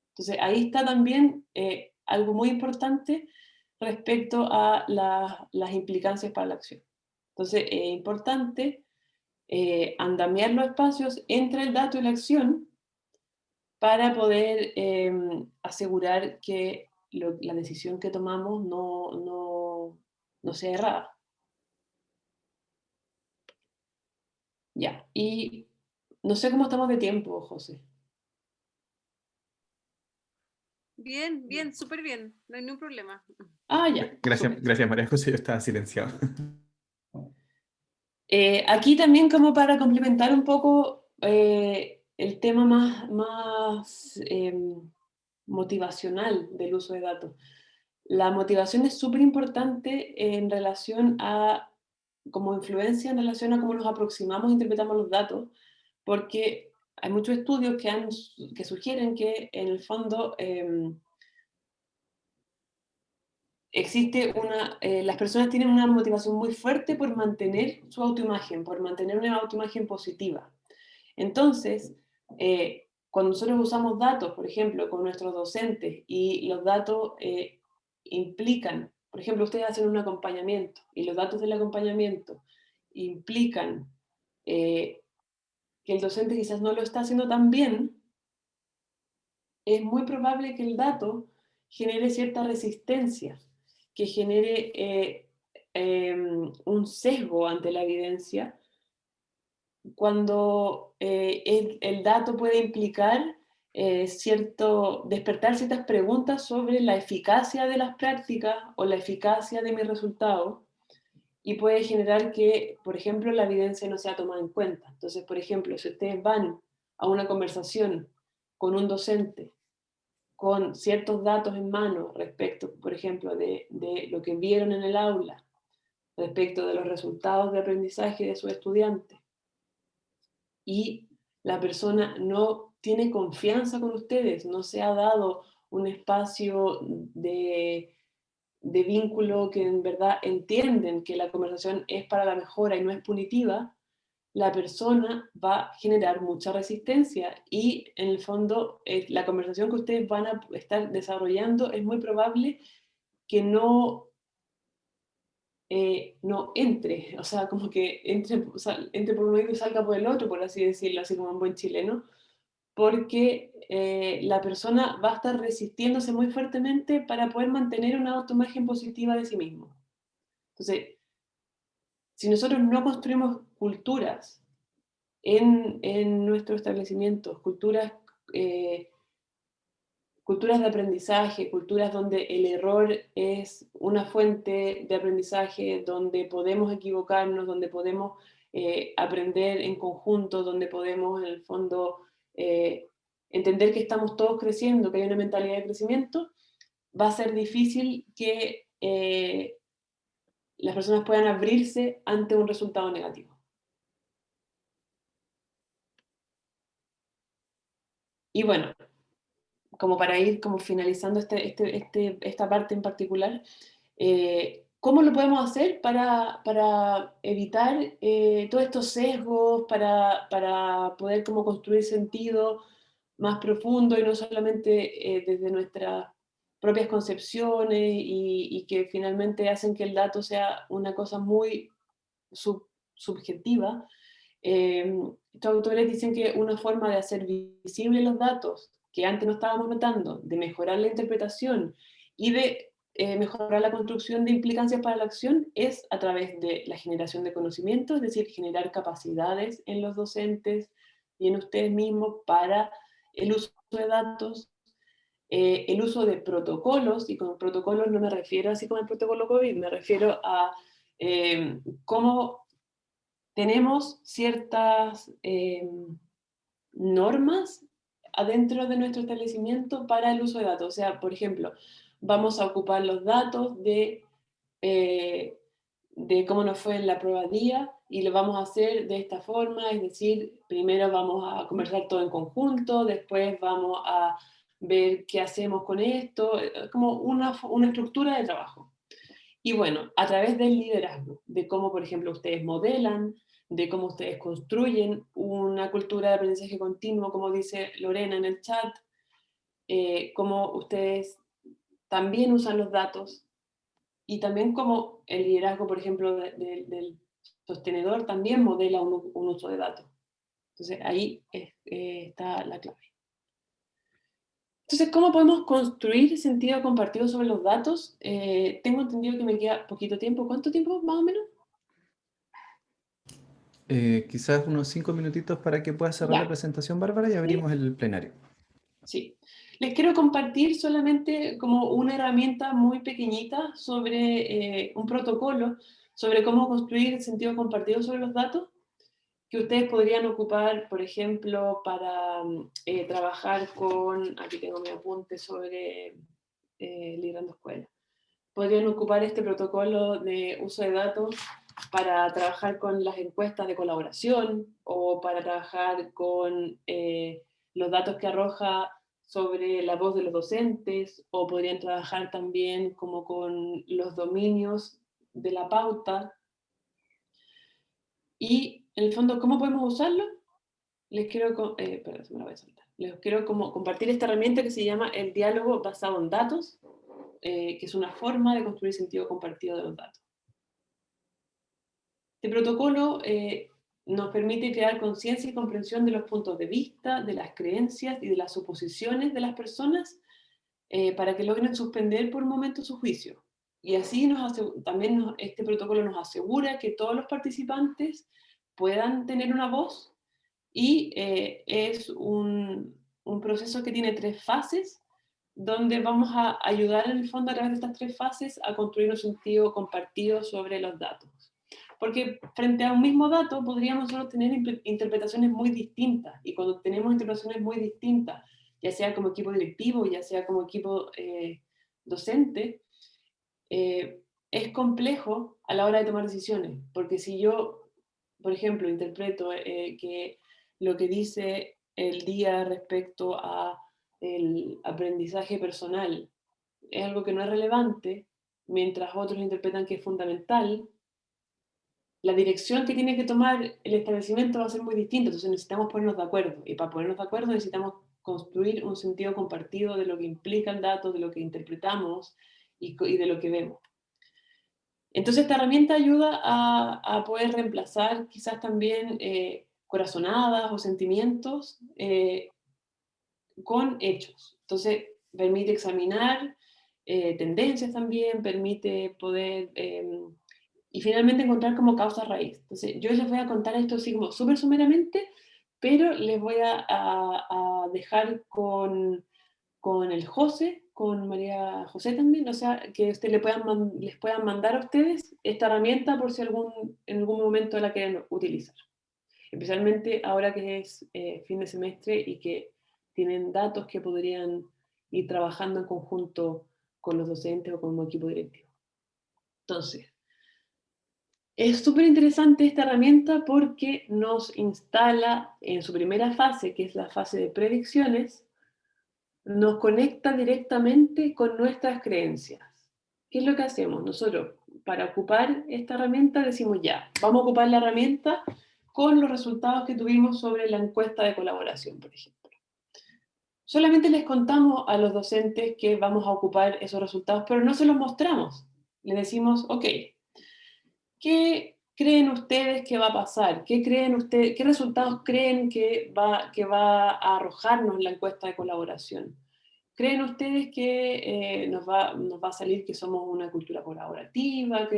Entonces ahí está también algo muy importante respecto a las implicancias para la acción. Entonces es importante andamiar los espacios entre el dato y la acción para poder asegurar que la decisión que tomamos no sea errada. Ya, y no sé cómo estamos de tiempo, José. Bien, bien, súper bien, no hay ningún problema. Ah, ya. Gracias María José, yo estaba silenciado. Aquí también como para complementar un poco el tema más motivacional del uso de datos. La motivación es súper importante en relación a, como influencia en relación a cómo nos aproximamos e interpretamos los datos, porque hay muchos estudios que sugieren que en el fondo las personas tienen una motivación muy fuerte por mantener su autoimagen, por mantener una autoimagen positiva. Entonces, cuando nosotros usamos datos, por ejemplo, con nuestros docentes, y los datos implican, por ejemplo, ustedes hacen un acompañamiento, y los datos del acompañamiento implican que el docente quizás no lo está haciendo tan bien, es muy probable que el dato genere cierta resistencia, que genere un sesgo ante la evidencia cuando el dato puede implicar despertar ciertas preguntas sobre la eficacia de las prácticas o la eficacia de mis resultados, y puede generar que, por ejemplo, la evidencia no sea tomada en cuenta. Entonces, por ejemplo, si ustedes van a una conversación con un docente con ciertos datos en mano respecto, por ejemplo, de lo que vieron en el aula, respecto de los resultados de aprendizaje de sus estudiantes, y la persona no tiene confianza con ustedes, no se ha dado un espacio de vínculo que en verdad entienden que la conversación es para la mejora y no es punitiva, la persona va a generar mucha resistencia y en el fondo la conversación que ustedes van a estar desarrollando es muy probable que no entre, o sea, como que entre por un oído y salga por el otro, por así decirlo, así como un buen chileno, porque la persona va a estar resistiéndose muy fuertemente para poder mantener una autoimagen positiva de sí mismo. Entonces, si nosotros no construimos culturas en nuestros establecimientos, culturas de aprendizaje, culturas donde el error es una fuente de aprendizaje, donde podemos equivocarnos, donde podemos aprender en conjunto, donde podemos en el fondo entender que estamos todos creciendo, que hay una mentalidad de crecimiento, va a ser difícil que las personas puedan abrirse ante un resultado negativo. Y bueno, como para ir como finalizando esta parte en particular, ¿cómo lo podemos hacer para evitar todos estos sesgos, para poder como construir sentido más profundo y no solamente desde nuestras propias concepciones y que finalmente hacen que el dato sea una cosa muy subjetiva? Estos autores dicen que una forma de hacer visibles los datos que antes no estábamos notando, de mejorar la interpretación y de mejorar la construcción de implicancias para la acción es a través de la generación de conocimiento, es decir, generar capacidades en los docentes y en ustedes mismos para el uso de datos, el uso de protocolos, y con protocolos no me refiero así como el protocolo COVID, me refiero a cómo tenemos ciertas normas adentro de nuestro establecimiento para el uso de datos. O sea, por ejemplo, vamos a ocupar los datos de cómo nos fue en la prueba día y lo vamos a hacer de esta forma, es decir, primero vamos a conversar todo en conjunto, después vamos a ver qué hacemos con esto, como una estructura de trabajo. Y bueno, a través del liderazgo, de cómo, por ejemplo, ustedes modelan, de cómo ustedes construyen una cultura de aprendizaje continuo, como dice Lorena en el chat, cómo ustedes también usan los datos, y también cómo el liderazgo, por ejemplo, del sostenedor también modela un uso de datos. Entonces ahí está la clave. Entonces, ¿cómo podemos construir sentido compartido sobre los datos? Tengo entendido que me queda poquito tiempo. ¿Cuánto tiempo más o menos? Quizás unos 5 minutitos para que pueda cerrar la presentación, Bárbara, y abrimos el plenario. Sí. Les quiero compartir solamente como una herramienta muy pequeñita sobre un protocolo, sobre cómo construir sentido compartido sobre los datos, que ustedes podrían ocupar, por ejemplo, para trabajar con, aquí tengo mi apunte sobre liderando escuela. Podrían ocupar este protocolo de uso de datos para trabajar con las encuestas de colaboración o para trabajar con los datos que arroja sobre la voz de los docentes, o podrían trabajar también como con los dominios de la pauta. Y en el fondo, ¿cómo podemos usarlo? Les quiero, perdón, se me la voy a saltar. Les quiero como compartir esta herramienta que se llama el diálogo basado en datos, que es una forma de construir sentido compartido de los datos. Este protocolo nos permite crear conciencia y comprensión de los puntos de vista, de las creencias y de las suposiciones de las personas para que logren suspender por un momento su juicio. y así también este protocolo nos asegura que todos los participantes puedan tener una voz, y es un proceso que tiene 3 fases, donde vamos a ayudar en el fondo a través de estas 3 fases a construir un sentido compartido sobre los datos. Porque frente a un mismo dato podríamos solo tener interpretaciones muy distintas, y cuando tenemos interpretaciones muy distintas, ya sea como equipo directivo, ya sea como equipo docente, es complejo a la hora de tomar decisiones, porque si yo, por ejemplo, interpreto que lo que dice el día respecto a el aprendizaje personal es algo que no es relevante, mientras otros interpretan que es fundamental, la dirección que tiene que tomar el establecimiento va a ser muy distinta, entonces necesitamos ponernos de acuerdo, y para ponernos de acuerdo necesitamos construir un sentido compartido de lo que implica el dato, de lo que interpretamos y de lo que vemos. Entonces esta herramienta ayuda a poder reemplazar quizás también corazonadas o sentimientos con hechos. Entonces permite examinar tendencias también, permite poder y finalmente encontrar como causa raíz. Entonces yo les voy a contar esto así como súper sumeramente, pero les voy a dejar con el José, con María José también, o sea, que les puedan mandar a ustedes esta herramienta por si en algún momento la quieren utilizar. Especialmente ahora que es fin de semestre y que tienen datos que podrían ir trabajando en conjunto con los docentes o como equipo directivo. Entonces, es súper interesante esta herramienta porque nos instala en su primera fase, que es la fase de predicciones, nos conecta directamente con nuestras creencias. ¿Qué es lo que hacemos? Nosotros, para ocupar esta herramienta, decimos ya, vamos a ocupar la herramienta con los resultados que tuvimos sobre la encuesta de colaboración, por ejemplo. Solamente les contamos a los docentes que vamos a ocupar esos resultados, pero no se los mostramos. Les decimos, ok, ¿qué creen ustedes que va a pasar? ¿Qué resultados creen que va a arrojarnos la encuesta de colaboración? ¿Creen ustedes que nos va a salir que somos una cultura colaborativa?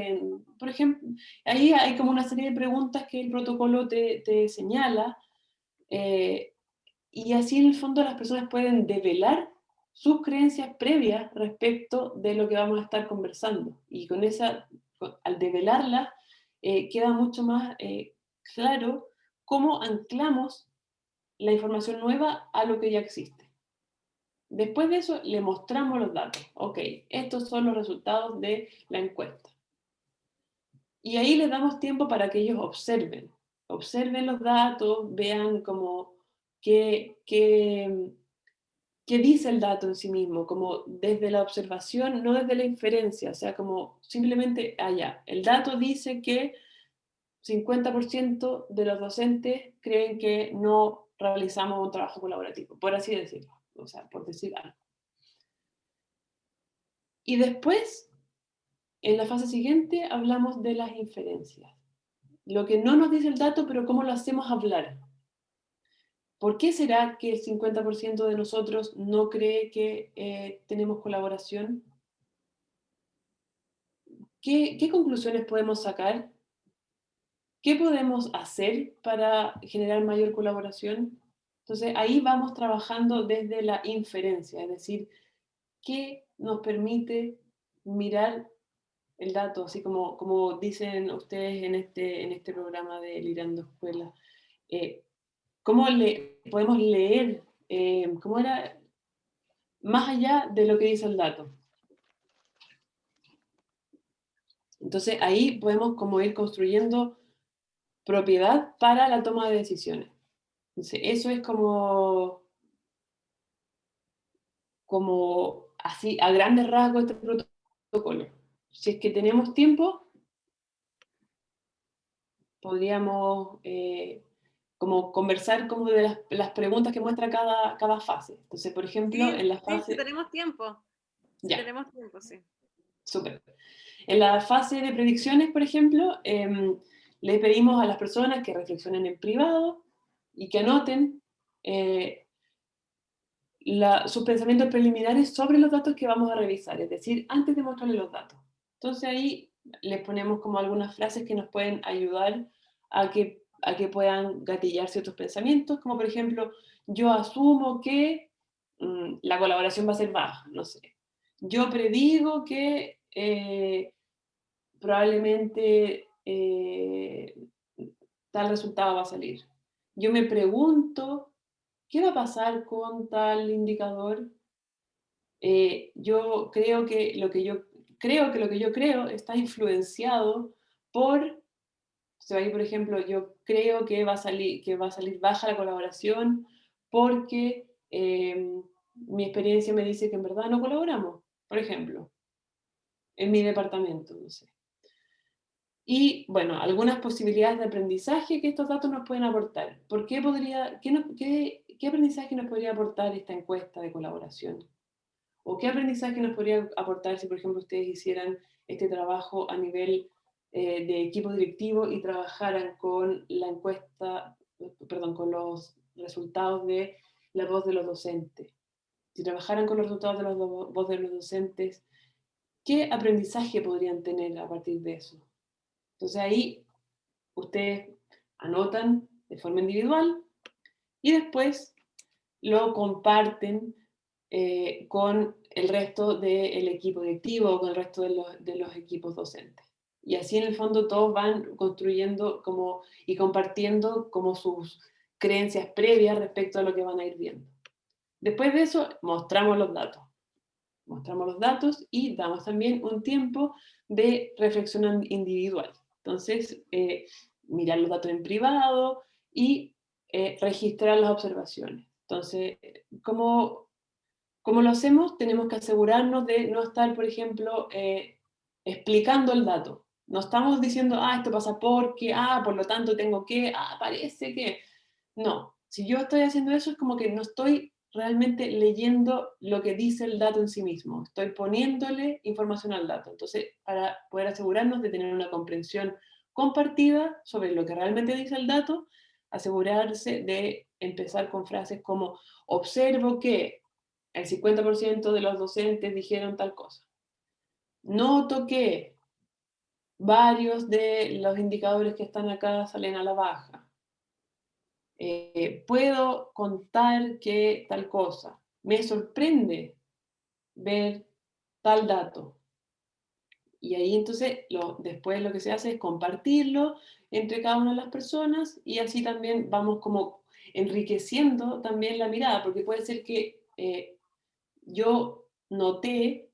Por ejemplo, ahí hay como una serie de preguntas que el protocolo te señala, y así en el fondo las personas pueden develar sus creencias previas respecto de lo que vamos a estar conversando. Y al develarlas, queda mucho más claro cómo anclamos la información nueva a lo que ya existe. Después de eso, le mostramos los datos. Ok, estos son los resultados de la encuesta. Y ahí les damos tiempo para que ellos observen los datos, vean como qué dice el dato en sí mismo, como desde la observación, no desde la inferencia, o sea, como simplemente allá. El dato dice que 50% de los docentes creen que no realizamos un trabajo colaborativo, por así decirlo, o sea, por decir algo. Y después, en la fase siguiente, hablamos de las inferencias. Lo que no nos dice el dato, pero cómo lo hacemos hablar. ¿Por qué será que el 50% de nosotros no cree que tenemos colaboración? ¿Qué conclusiones podemos sacar? ¿Qué podemos hacer para generar mayor colaboración? Entonces, ahí vamos trabajando desde la inferencia, es decir, ¿qué nos permite mirar el dato? Así como dicen ustedes en este programa de Liderando Escuela. ¿Cómo podemos leer? ¿Cómo era? Más allá de lo que dice el dato. Entonces, ahí podemos como ir construyendo propiedad para la toma de decisiones. Entonces, eso es como así, a grandes rasgos, este protocolo. Si es que tenemos tiempo, podríamos como conversar como de las preguntas que muestra cada fase. Entonces, por ejemplo, sí, en la fase... Sí, tenemos tiempo. Ya. Tenemos tiempo, sí. Súper. En la fase de predicciones, por ejemplo, le pedimos a las personas que reflexionen en privado y que anoten sus pensamientos preliminares sobre los datos que vamos a revisar, es decir, antes de mostrarles los datos. Entonces ahí les ponemos como algunas frases que nos pueden ayudar a que puedan gatillar ciertos pensamientos, como por ejemplo, yo asumo que la colaboración va a ser baja, no sé. Yo predigo que probablemente tal resultado va a salir. Yo me pregunto, ¿qué va a pasar con tal indicador? Yo creo que lo que yo creo está influenciado por, se va a ir, por ejemplo, yo creo que va a salir baja la colaboración porque mi experiencia me dice que en verdad no colaboramos, por ejemplo, en mi departamento, no sé. Y bueno, algunas posibilidades de aprendizaje que estos datos nos pueden aportar. ¿Qué aprendizaje nos podría aportar esta encuesta de colaboración? ¿O qué aprendizaje nos podría aportar si, por ejemplo, ustedes hicieran este trabajo a nivel de equipo directivo y trabajaran con la encuesta, perdón, con los resultados de la voz de los docentes? Si trabajaran con los resultados de la voz de los docentes, ¿qué aprendizaje podrían tener a partir de eso? Entonces ahí ustedes anotan de forma individual y después lo comparten con el resto del equipo directivo o con el resto de los equipos docentes. Y así en el fondo todos van construyendo como, y compartiendo como sus creencias previas respecto a lo que van a ir viendo. Después de eso mostramos los datos. Mostramos los datos y damos también un tiempo de reflexión individual. Entonces, mirar los datos en privado y registrar las observaciones. Entonces, ¿cómo lo hacemos? Tenemos que asegurarnos de no estar, por ejemplo, explicando el dato. No estamos diciendo, esto pasa porque, por lo tanto tengo que, parece que... No, si yo estoy haciendo eso es como que no estoy realmente leyendo lo que dice el dato en sí mismo. Estoy poniéndole información al dato. Entonces, para poder asegurarnos de tener una comprensión compartida sobre lo que realmente dice el dato, asegurarse de empezar con frases como observo que el 50% de los docentes dijeron tal cosa. Noto que varios de los indicadores que están acá salen a la baja. Puedo contar que tal cosa. Me sorprende ver tal dato. Y ahí entonces después lo que se hace es compartirlo entre cada una de las personas y así también vamos como enriqueciendo también la mirada, porque puede ser que yo noté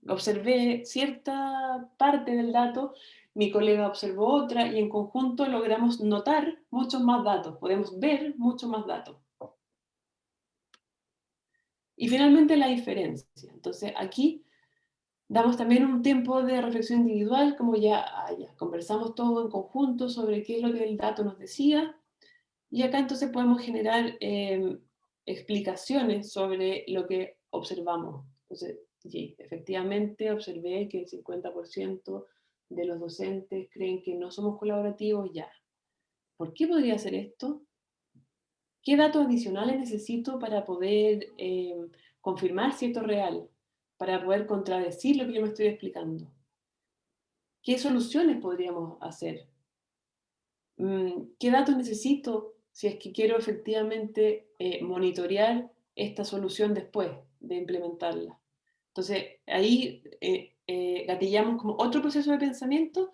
observé cierta parte del dato, mi colega observó otra y en conjunto logramos notar muchos más datos, podemos ver muchos más datos. Y finalmente la diferencia. Entonces aquí damos también un tiempo de reflexión individual, como ya conversamos todo en conjunto sobre qué es lo que el dato nos decía, y acá entonces podemos generar explicaciones sobre lo que observamos. Entonces, sí, efectivamente observé que el 50% de los docentes creen que no somos colaborativos ya. ¿Por qué podría ser esto? ¿Qué datos adicionales necesito para poder confirmar si esto es real? Para poder contradecir lo que yo me estoy explicando. ¿Qué soluciones podríamos hacer? ¿Qué datos necesito si es que quiero efectivamente monitorear esta solución después de implementarla? Entonces, ahí gatillamos como otro proceso de pensamiento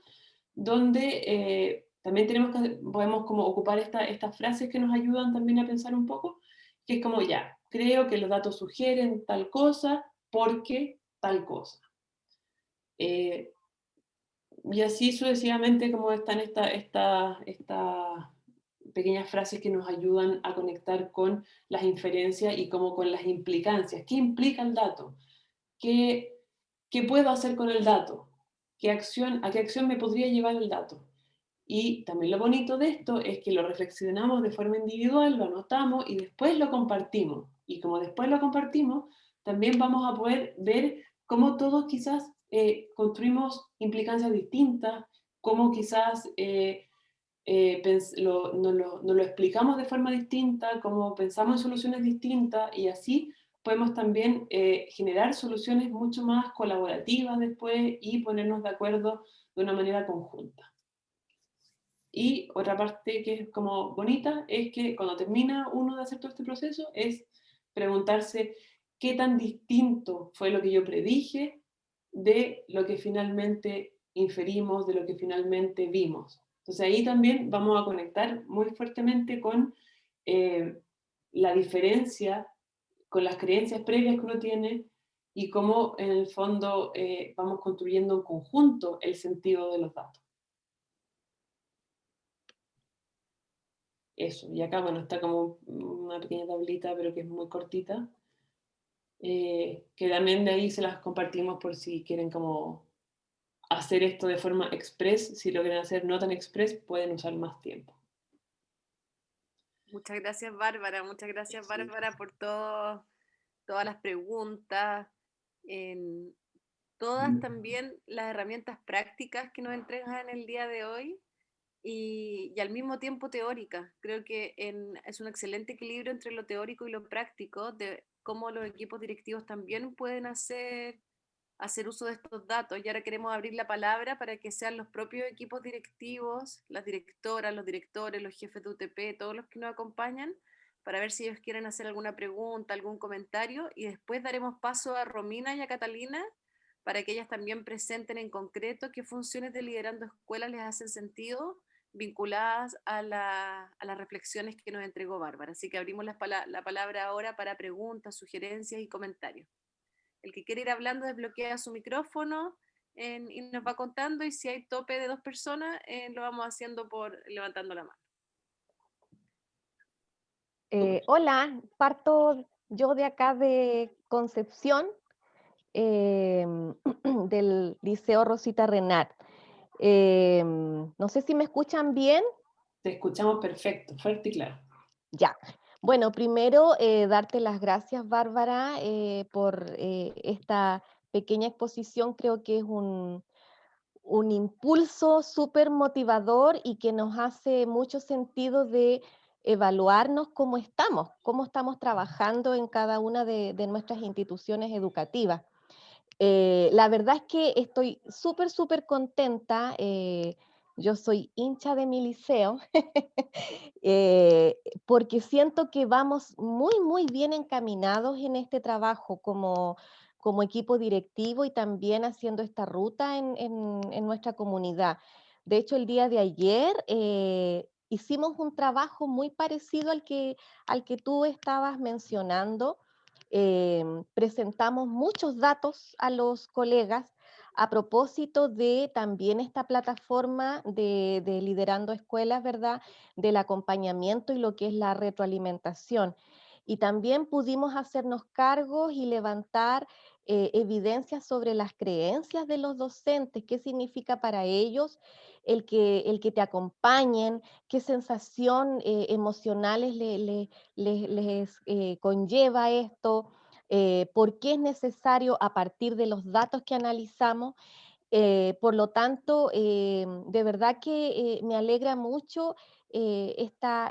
donde también podemos como ocupar estas frases que nos ayudan también a pensar un poco, que es como ya, creo que los datos sugieren tal cosa porque tal cosa. Y así sucesivamente como están estas pequeñas frases que nos ayudan a conectar con las inferencias y como con las implicancias. ¿Qué implica el dato? ¿Qué puedo hacer con el dato? ¿A qué acción me podría llevar el dato? Y también lo bonito de esto es que lo reflexionamos de forma individual, lo anotamos y después lo compartimos. Y como después lo compartimos, también vamos a poder ver cómo todos quizás construimos implicancias distintas, cómo quizás nos lo explicamos de forma distinta, cómo pensamos en soluciones distintas y así podemos también generar soluciones mucho más colaborativas después y ponernos de acuerdo de una manera conjunta. Y otra parte que es como bonita es que cuando termina uno de hacer todo este proceso es preguntarse qué tan distinto fue lo que yo predije de lo que finalmente inferimos, de lo que finalmente vimos. Entonces ahí también vamos a conectar muy fuertemente con la diferencia, con las creencias previas que uno tiene y cómo en el fondo vamos construyendo en conjunto el sentido de los datos. Eso, y acá, bueno, está como una pequeña tablita, pero que es muy cortita, que también de ahí se las compartimos por si quieren como hacer esto de forma express. Si lo quieren hacer no tan express, pueden usar más tiempo. Muchas gracias, Bárbara. Muchas gracias, Sí. Bárbara, por todas las preguntas, todas también las herramientas prácticas que nos entregas en el día de hoy y al mismo tiempo teóricas. Creo que es un excelente equilibrio entre lo teórico y lo práctico, de cómo los equipos directivos también pueden hacer uso de estos datos. Y ahora queremos abrir la palabra para que sean los propios equipos directivos, las directoras, los directores, los jefes de UTP, todos los que nos acompañan, para ver si ellos quieren hacer alguna pregunta, algún comentario, y después daremos paso a Romina y a Catalina para que ellas también presenten en concreto qué funciones de Liderando Escuelas les hacen sentido vinculadas a las reflexiones que nos entregó Bárbara. Así que abrimos la palabra ahora para preguntas, sugerencias y comentarios. El que quiere ir hablando desbloquea su micrófono y nos va contando, y si hay tope de 2 personas, lo vamos haciendo por levantando la mano. Hola, parto yo de acá de Concepción, del Liceo Rosita Renat. No sé si me escuchan bien. Te escuchamos perfecto, fuerte y claro. Ya. Bueno, primero darte las gracias, Bárbara, por esta pequeña exposición. Creo que es un impulso súper motivador y que nos hace mucho sentido de evaluarnos cómo estamos trabajando en cada una de nuestras instituciones educativas. La verdad es que estoy súper contenta. Yo soy hincha de mi liceo porque siento que vamos muy bien encaminados en este trabajo como equipo directivo y también haciendo esta ruta en nuestra comunidad. De hecho, el día de ayer hicimos un trabajo muy parecido al que tú estabas mencionando. Presentamos muchos datos a los colegas a propósito de también esta plataforma de Liderando Escuelas, ¿verdad? Del acompañamiento y lo que es la retroalimentación. Y también pudimos hacernos cargos y levantar evidencias sobre las creencias de los docentes, qué significa para ellos el que te acompañen, qué sensación emocionales les conlleva esto, por qué es necesario a partir de los datos que analizamos. Por lo tanto, de verdad que me alegra mucho esta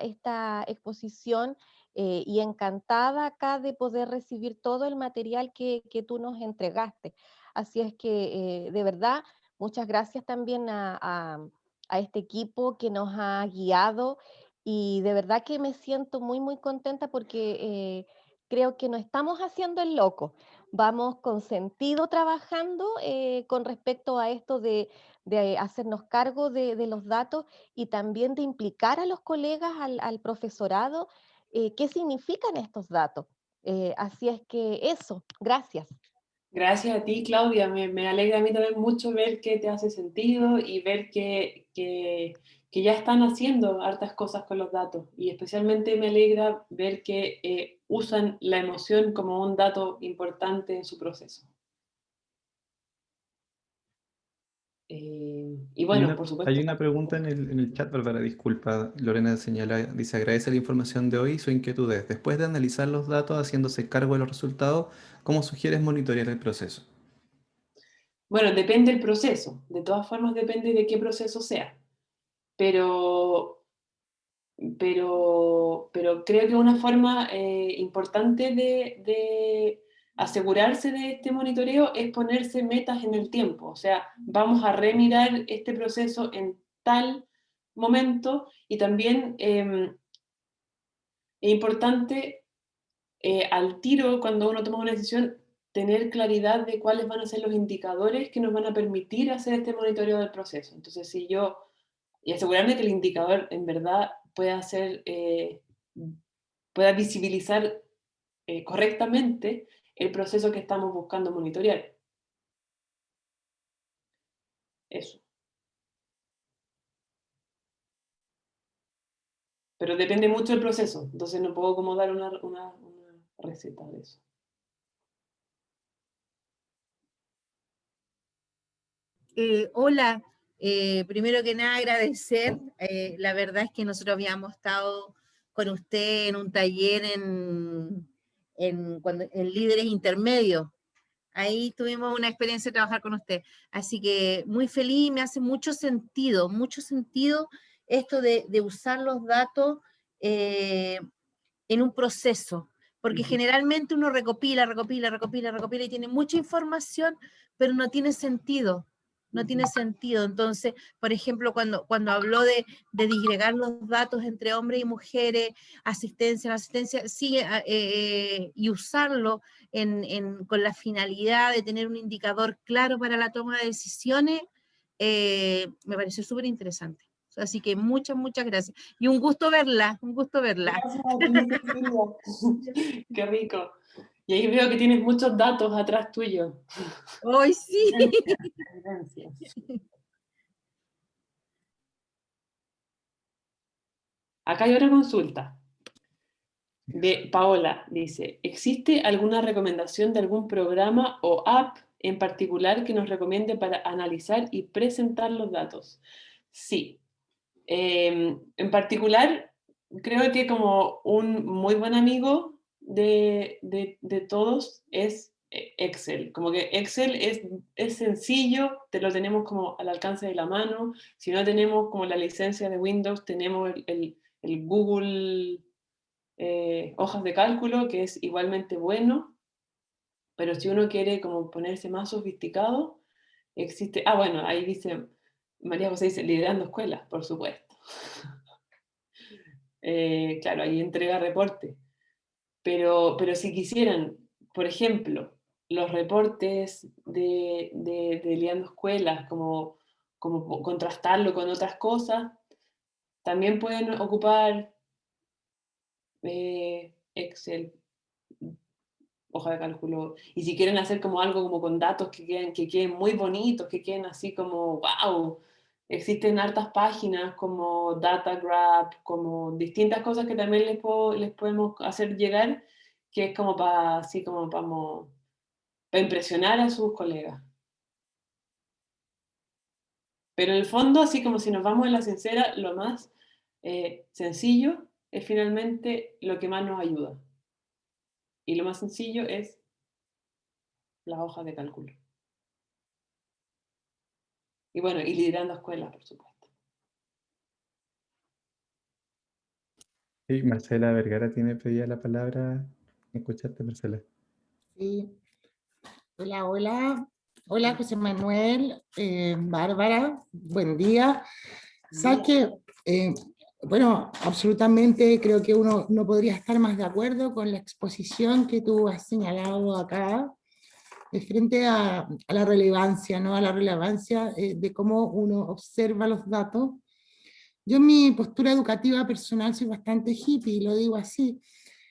exposición y encantada acá de poder recibir todo el material que tú nos entregaste. Así es que, de verdad, muchas gracias también a este equipo que nos ha guiado y de verdad que me siento muy contenta porque creo que no estamos haciendo el loco. Vamos con sentido trabajando con respecto a esto de hacernos cargo de los datos y también de implicar a los colegas, al profesorado, qué significan estos datos. Así es que eso, gracias. Gracias a ti, Claudia. Me alegra a mí también mucho ver que te hace sentido y ver que ya están haciendo hartas cosas con los datos. Y especialmente me alegra ver que usan la emoción como un dato importante en su proceso. Y bueno, por supuesto. Hay una pregunta en el chat, Bárbara, disculpa. Lorena señala, dice, agradece la información de hoy y su inquietudes. Después de analizar los datos, haciéndose cargo de los resultados, ¿cómo sugieres monitorear el proceso? Bueno, depende del proceso. De todas formas, depende de qué proceso sea. Pero pero creo que una forma importante de asegurarse de este monitoreo es ponerse metas en el tiempo. O sea, vamos a remirar este proceso en tal momento, y también es importante al tiro, cuando uno toma una decisión, tener claridad de cuáles van a ser los indicadores que nos van a permitir hacer este monitoreo del proceso. Entonces, y asegurarme que el indicador en verdad pueda visibilizar correctamente el proceso que estamos buscando monitorear. Eso. Pero depende mucho del proceso, entonces no puedo como dar una receta de eso. Hola, primero que nada agradecer, la verdad es que nosotros habíamos estado con usted en un taller en líderes intermedios. Ahí tuvimos una experiencia de trabajar con usted. Así que muy feliz, me hace mucho sentido esto de usar los datos en un proceso, porque generalmente uno recopila y tiene mucha información, pero no tiene sentido. No tiene sentido. Entonces, por ejemplo, cuando habló de disgregar los datos entre hombres y mujeres, asistencia, sí, y usarlo con la finalidad de tener un indicador claro para la toma de decisiones, me pareció súper interesante. Así que muchas gracias. Y un gusto verla, Gracias a ti, Cecilia. Qué rico. Y ahí veo que tienes muchos datos atrás tuyo. ¡Ay, sí! Gracias. Acá hay otra consulta de Paola. Dice, ¿existe alguna recomendación de algún programa o app en particular que nos recomiende para analizar y presentar los datos? Sí. En particular, creo que como un muy buen amigo de todos es Excel. Como que Excel es sencillo, te lo tenemos como al alcance de la mano. Si no tenemos como la licencia de Windows, tenemos el Google hojas de cálculo, que es igualmente bueno. Pero si uno quiere como ponerse más sofisticado, existe... Ah, bueno, ahí dice, María José dice, liderando escuelas, por supuesto. Claro, ahí entrega reporte. Pero si quisieran, por ejemplo, los reportes de liderando escuelas, como contrastarlo con otras cosas, también pueden ocupar Excel, hoja de cálculo. Y si quieren hacer como algo como con datos que queden muy bonitos, que queden así como, wow, existen hartas páginas como DataGraph, como distintas cosas que también les podemos hacer llegar, que es como para así como para impresionar a sus colegas. Pero en el fondo, así como si nos vamos en la sincera, lo más sencillo es finalmente lo que más nos ayuda. Y lo más sencillo es las hojas de cálculo. Y bueno, y liderando escuelas, por supuesto. Sí, Marcela Vergara tiene pedida la palabra. ¿Escuchaste, Marcela? Sí. Hola, hola. Hola, José Manuel, Bárbara, buen día. Sabes que, bueno, absolutamente creo que uno no podría estar más de acuerdo con la exposición que tú has señalado acá, de frente a la relevancia, ¿no? A la relevancia de cómo uno observa los datos. Yo en mi postura educativa personal soy bastante hippie, lo digo así,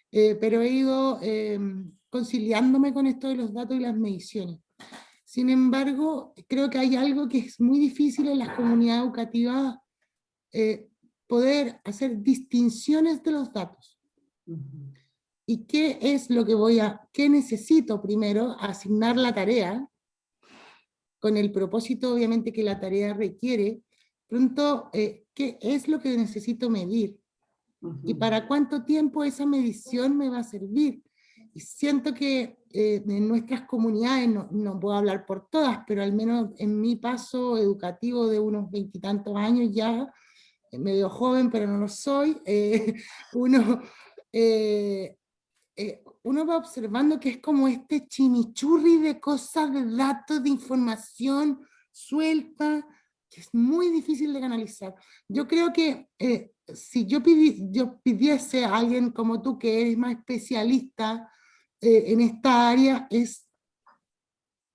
pero he ido conciliándome con esto de los datos y las mediciones. Sin embargo, creo que hay algo que es muy difícil en las comunidades educativas, poder hacer distinciones de los datos. ¿Y qué es lo que qué necesito primero? Asignar la tarea, con el propósito obviamente que la tarea requiere. Pronto, ¿qué es lo que necesito medir? ¿Y para cuánto tiempo esa medición me va a servir? Y siento que en nuestras comunidades, no puedo hablar por todas, pero al menos en mi paso educativo de unos 20 y tantos años ya, medio joven, pero no lo soy, uno, uno va observando que es como este chimichurri de cosas, de datos, de información suelta, que es muy difícil de canalizar. Yo creo que si yo pidiese a alguien como tú, que eres más especialista en esta área, es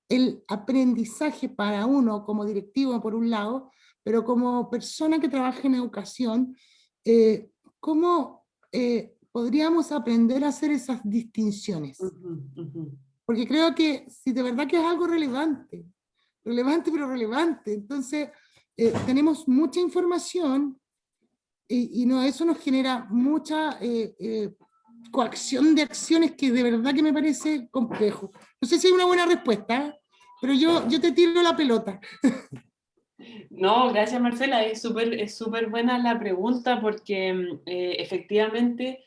el aprendizaje para uno como directivo, por un lado, pero como persona que trabaja en educación, ¿cómo podríamos aprender a hacer esas distinciones? Porque creo que si de verdad que es algo relevante, pero relevante, entonces tenemos mucha información y no, eso nos genera mucha coacción de acciones que de verdad que me parece complejo. No sé si hay una buena respuesta, pero yo te tiro la pelota. No, gracias Marcela, es súper buena la pregunta porque efectivamente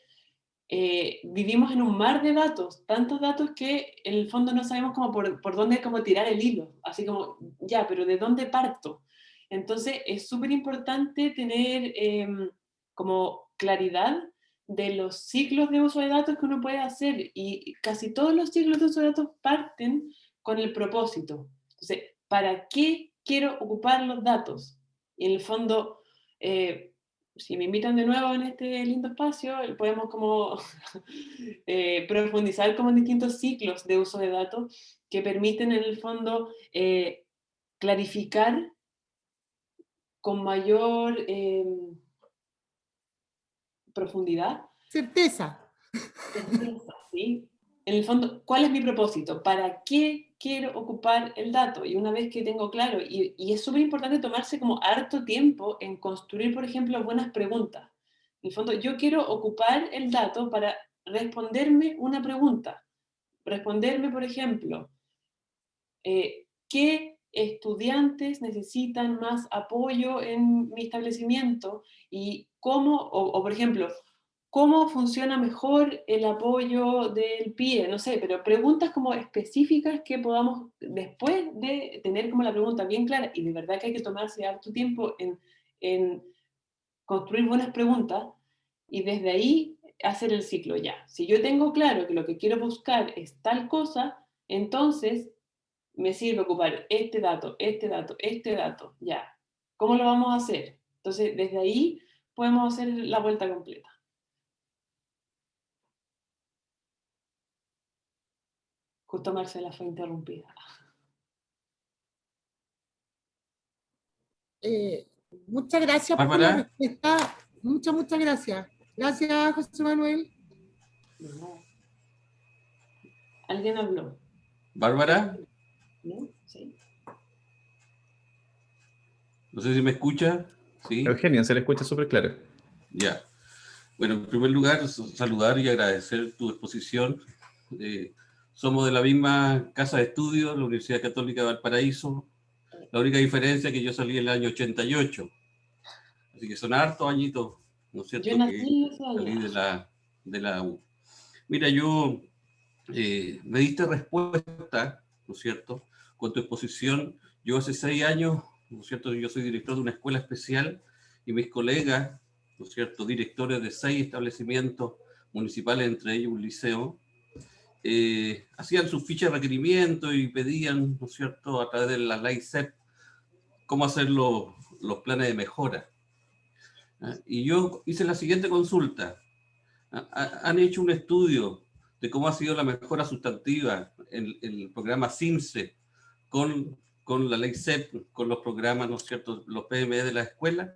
vivimos en un mar de datos, tantos datos que en el fondo no sabemos como por dónde como tirar el hilo, así como, ya, pero ¿de dónde parto? Entonces es súper importante tener como claridad de los ciclos de uso de datos que uno puede hacer, y casi todos los ciclos de uso de datos parten con el propósito. Entonces, ¿para qué quiero ocupar los datos? Y en el fondo, si me invitan de nuevo en este lindo espacio, podemos como profundizar como en distintos ciclos de uso de datos que permiten en el fondo clarificar con mayor profundidad. Certeza. Certeza, ¿sí? En el fondo, ¿cuál es mi propósito? ¿Para qué quiero ocupar el dato? Y una vez que tengo claro, y es súper importante tomarse como harto tiempo en construir, por ejemplo, buenas preguntas. En el fondo, yo quiero ocupar el dato para responderme una pregunta. Responderme, por ejemplo, ¿qué estudiantes necesitan más apoyo en mi establecimiento? Y cómo, o por ejemplo, ¿cómo funciona mejor el apoyo del PIE? No sé, pero preguntas como específicas que podamos, después de tener como la pregunta bien clara, y de verdad que hay que tomarse harto tiempo en construir buenas preguntas, y desde ahí hacer el ciclo ya. Si yo tengo claro que lo que quiero buscar es tal cosa, entonces me sirve ocupar este dato, este dato, este dato, ya. ¿Cómo lo vamos a hacer? Entonces, desde ahí podemos hacer la vuelta completa. Justo Marcela fue interrumpida. Muchas gracias por la respuesta. Muchas gracias. Gracias, José Manuel. No. ¿Alguien habló? ¿Bárbara? ¿No? Sí. No sé si me escucha. ¿Sí? Eugenio, se le escucha súper claro. Ya. Bueno, en primer lugar, saludar y agradecer tu exposición. Somos de la misma casa de estudios, la Universidad Católica de Valparaíso. La única diferencia es que yo salí en el año 88. Así que son hartos añitos, ¿no es cierto? Yo nací ese año. Salí de la U. Mira, yo me diste respuesta, ¿no es cierto? Con tu exposición. Yo hace 6 años, ¿no es cierto? Yo soy director de una escuela especial y mis colegas, ¿no es cierto? Directores de 6 establecimientos municipales, entre ellos un liceo, hacían sus fichas de requerimiento y pedían, ¿no es cierto?, a través de la ley CEP, cómo hacer los planes de mejora. Y yo hice la siguiente consulta. Han hecho un estudio de cómo ha sido la mejora sustantiva en el programa CIMSE con la ley CEP, con los programas, ¿no es cierto?, los PME de la escuela.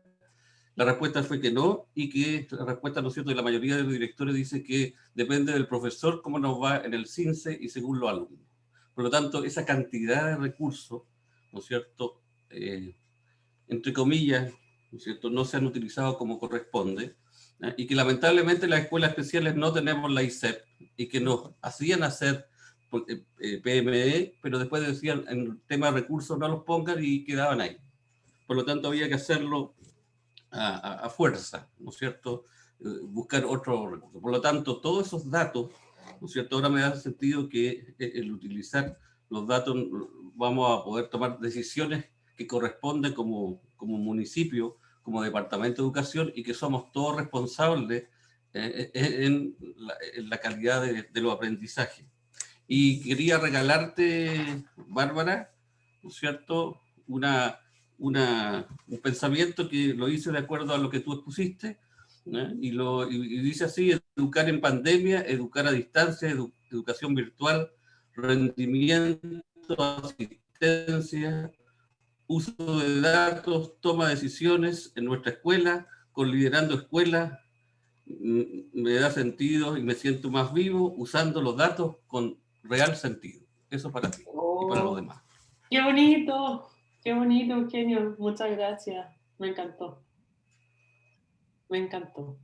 La respuesta fue que no, y que la respuesta, ¿no es cierto?, de la mayoría de los directores dice que depende del profesor cómo nos va en el CIMSE y según los alumnos. Por lo tanto, esa cantidad de recursos, ¿no es cierto?, entre comillas, ¿no es cierto?, no se han utilizado como corresponde, y que lamentablemente las escuelas especiales no tenemos la ISEP y que nos hacían hacer PME, pero después decían en el tema de recursos no los pongan y quedaban ahí. Por lo tanto, había que hacerlo a fuerza, ¿no es cierto?, buscar otro recurso. Por lo tanto, todos esos datos, ¿no es cierto?, ahora me da sentido que el utilizar los datos vamos a poder tomar decisiones que corresponden como municipio, como Departamento de Educación y que somos todos responsables en la calidad de los aprendizajes. Y quería regalarte, Bárbara, ¿no es cierto?, un pensamiento que lo hice de acuerdo a lo que tú expusiste, y dice así: educar en pandemia, educar a distancia, educación virtual, rendimiento, asistencia, uso de datos, toma de decisiones en nuestra escuela, con Liderando Escuelas. Me da sentido y me siento más vivo usando los datos con real sentido. Eso para ti y para los demás. ¡Qué bonito! ¡Qué bonito, Eugenio! Muchas gracias. Me encantó. Me encantó.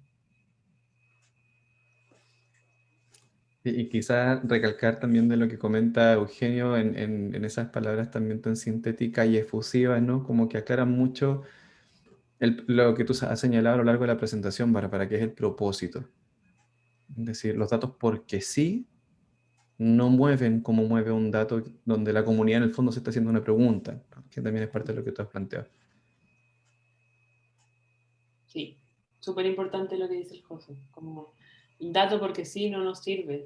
Y quizás recalcar también de lo que comenta Eugenio en esas palabras también tan sintéticas y efusivas, ¿no? Como que aclaran mucho lo que tú has señalado a lo largo de la presentación, para qué es el propósito. Es decir, los datos porque sí no mueven como mueve un dato donde la comunidad en el fondo se está haciendo una pregunta, ¿no? Que también es parte de lo que tú has planteado. Sí, súper importante lo que dice el José. Como el dato porque sí no nos sirve.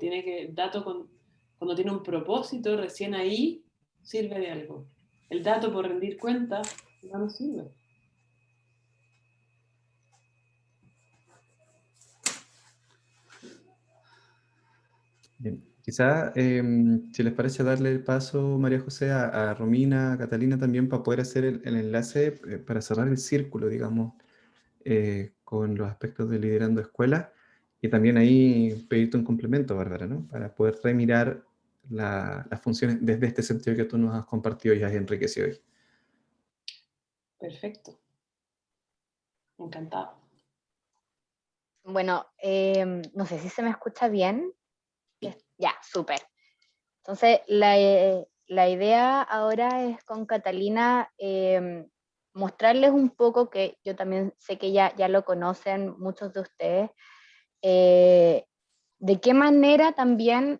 Cuando tiene un propósito, recién ahí sirve de algo. El dato por rendir cuenta no nos sirve. Bien. Quizá, si les parece, darle el paso, María José, a Romina, a Catalina también, para poder hacer el enlace, para cerrar el círculo, digamos, con los aspectos de Liderando Escuelas, y también ahí pedirte un complemento, Bárbara, ¿no? Para poder remirar las funciones desde este sentido que tú nos has compartido y has enriquecido hoy. Perfecto. Encantado. Bueno, no sé si se me escucha bien. Ya, súper. Entonces, la idea ahora es con Catalina mostrarles un poco, que yo también sé que ya lo conocen muchos de ustedes, de qué manera también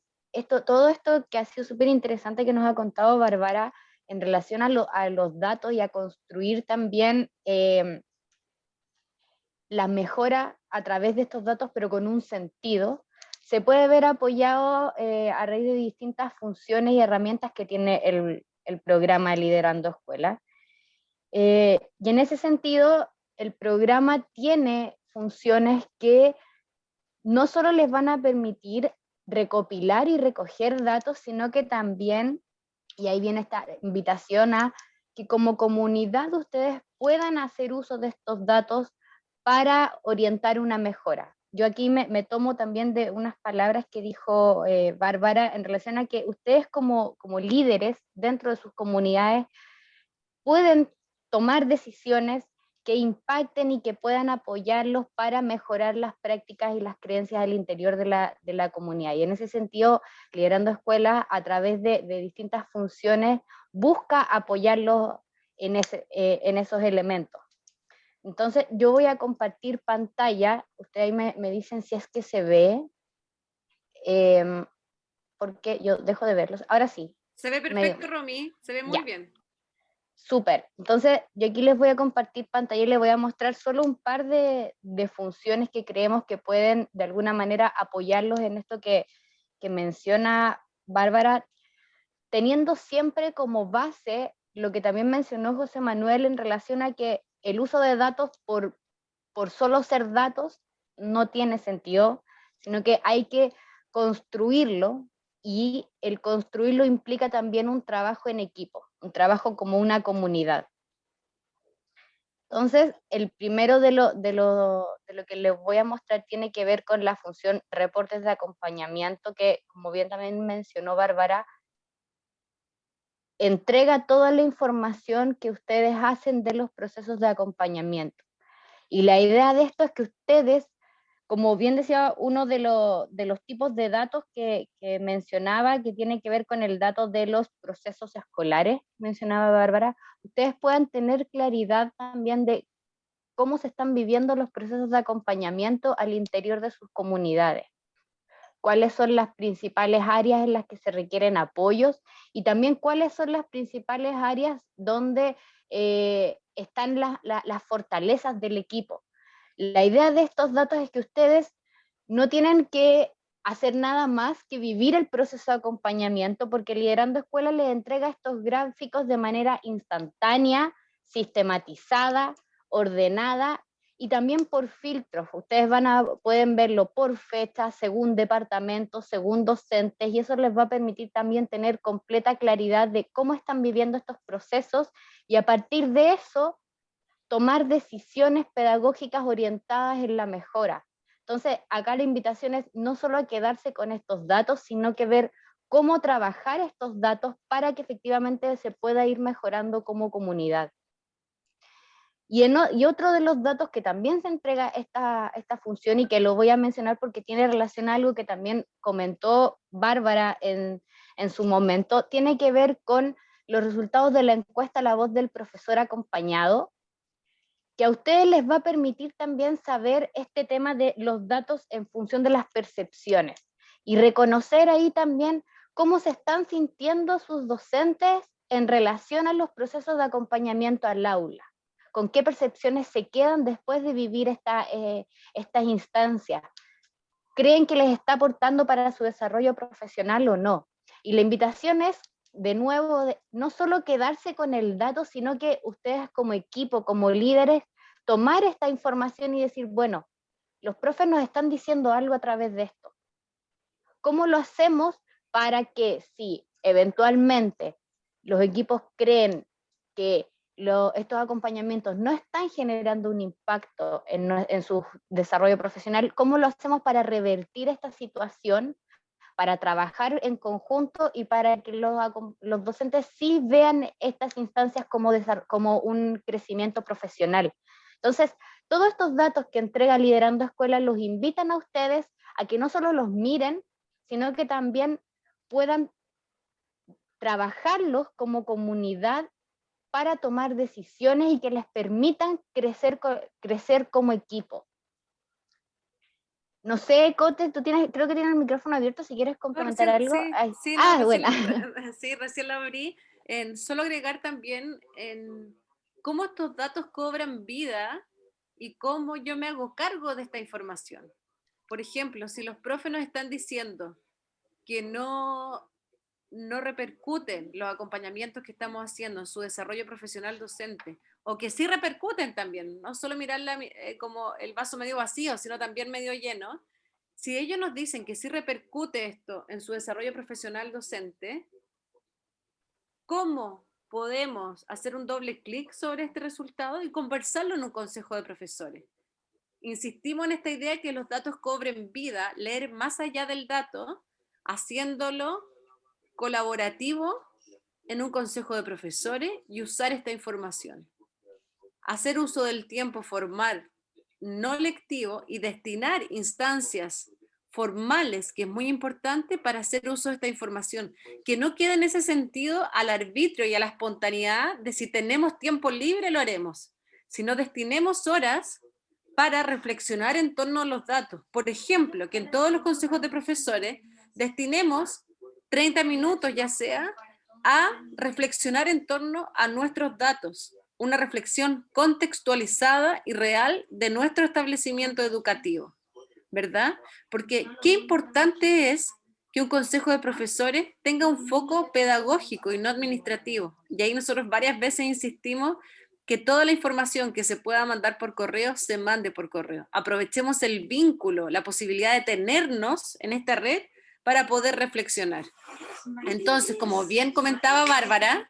todo esto que ha sido súper interesante que nos ha contado Bárbara en relación a los datos y a construir también la mejora a través de estos datos, pero con un sentido, se puede ver apoyado a raíz de distintas funciones y herramientas que tiene el programa Liderando Escuelas. Y en ese sentido, el programa tiene funciones que no solo les van a permitir recopilar y recoger datos, sino que también, y ahí viene esta invitación a que como comunidad ustedes puedan hacer uso de estos datos para orientar una mejora. Yo aquí me tomo también de unas palabras que dijo Bárbara en relación a que ustedes como líderes dentro de sus comunidades pueden tomar decisiones que impacten y que puedan apoyarlos para mejorar las prácticas y las creencias al interior de la comunidad. Y en ese sentido, Liderando Escuelas, a través de distintas funciones, busca apoyarlos en esos elementos. Entonces, yo voy a compartir pantalla, ustedes ahí me dicen si es que se ve, porque yo dejo de verlos. Ahora sí. Se ve perfecto, Romy, se ve muy bien. Súper. Entonces, yo aquí les voy a compartir pantalla y les voy a mostrar solo un par de funciones que creemos que pueden de alguna manera apoyarlos en esto que menciona Bárbara, teniendo siempre como base lo que también mencionó José Manuel en relación a que el uso de datos por solo ser datos no tiene sentido, sino que hay que construirlo, y el construirlo implica también un trabajo en equipo, un trabajo como una comunidad. Entonces, el primero de lo que les voy a mostrar tiene que ver con la función reportes de acompañamiento, que, como bien también mencionó Bárbara, entrega toda la información que ustedes hacen de los procesos de acompañamiento. Y la idea de esto es que ustedes, como bien decía, uno de los tipos de datos que mencionaba, que tiene que ver con el dato de los procesos escolares, mencionaba Bárbara, ustedes puedan tener claridad también de cómo se están viviendo los procesos de acompañamiento al interior de sus comunidades. cuáles son las principales áreas en las que se requieren apoyos y también cuáles son las principales áreas donde están las fortalezas del equipo. La idea de estos datos es que ustedes no tienen que hacer nada más que vivir el proceso de acompañamiento, porque Liderando Escuelas les entrega estos gráficos de manera instantánea, sistematizada, ordenada y también por filtros. Ustedes pueden verlo por fecha, según departamento, según docentes, y eso les va a permitir también tener completa claridad de cómo están viviendo estos procesos y a partir de eso tomar decisiones pedagógicas orientadas en la mejora. Entonces, acá la invitación es no solo a quedarse con estos datos, sino que ver cómo trabajar estos datos para que efectivamente se pueda ir mejorando como comunidad. Y otro de los datos que también se entrega esta función y que lo voy a mencionar porque tiene relación a algo que también comentó Bárbara en su momento, tiene que ver con los resultados de la encuesta La Voz del Profesor Acompañado, que a ustedes les va a permitir también saber este tema de los datos en función de las percepciones y reconocer ahí también cómo se están sintiendo sus docentes en relación a los procesos de acompañamiento al aula, con qué percepciones se quedan después de vivir estas instancias. ¿Creen que les está aportando para su desarrollo profesional o no? Y la invitación es, de nuevo, no solo quedarse con el dato, sino que ustedes como equipo, como líderes, tomar esta información y decir, bueno, los profes nos están diciendo algo a través de esto. ¿Cómo lo hacemos para que si eventualmente los equipos creen que estos acompañamientos no están generando un impacto en su desarrollo profesional, cómo lo hacemos para revertir esta situación, para trabajar en conjunto y para que los docentes sí vean estas instancias como un crecimiento profesional? Entonces, todos estos datos que entrega Liderando Escuelas los invitan a ustedes a que no solo los miren, sino que también puedan trabajarlos como comunidad para tomar decisiones y que les permitan crecer como equipo. No sé, Cote, creo que tienes el micrófono abierto, si quieres complementar algo. Sí, bueno. Sí, recién lo abrí. Solo agregar también en cómo estos datos cobran vida y cómo yo me hago cargo de esta información. Por ejemplo, si los profes nos están diciendo que no repercuten los acompañamientos que estamos haciendo en su desarrollo profesional docente, o que sí repercuten también, no solo mirarla como el vaso medio vacío, sino también medio lleno. Si ellos nos dicen que sí repercute esto en su desarrollo profesional docente, ¿cómo podemos hacer un doble clic sobre este resultado y conversarlo en un consejo de profesores? Insistimos en esta idea de que los datos cobren vida, leer más allá del dato, haciéndolo colaborativo en un consejo de profesores y usar esta información. Hacer uso del tiempo formal no lectivo y destinar instancias formales, que es muy importante para hacer uso de esta información, que no quede en ese sentido al arbitrio y a la espontaneidad de si tenemos tiempo libre lo haremos, sino destinemos horas para reflexionar en torno a los datos. Por ejemplo, que en todos los consejos de profesores destinemos 30 minutos ya sea a reflexionar en torno a nuestros datos, una reflexión contextualizada y real de nuestro establecimiento educativo, ¿verdad? Porque qué importante es que un consejo de profesores tenga un foco pedagógico y no administrativo. Y ahí nosotros varias veces insistimos que toda la información que se pueda mandar por correo, se mande por correo. Aprovechemos el vínculo, la posibilidad de tenernos en esta red para poder reflexionar. Entonces, como bien comentaba Bárbara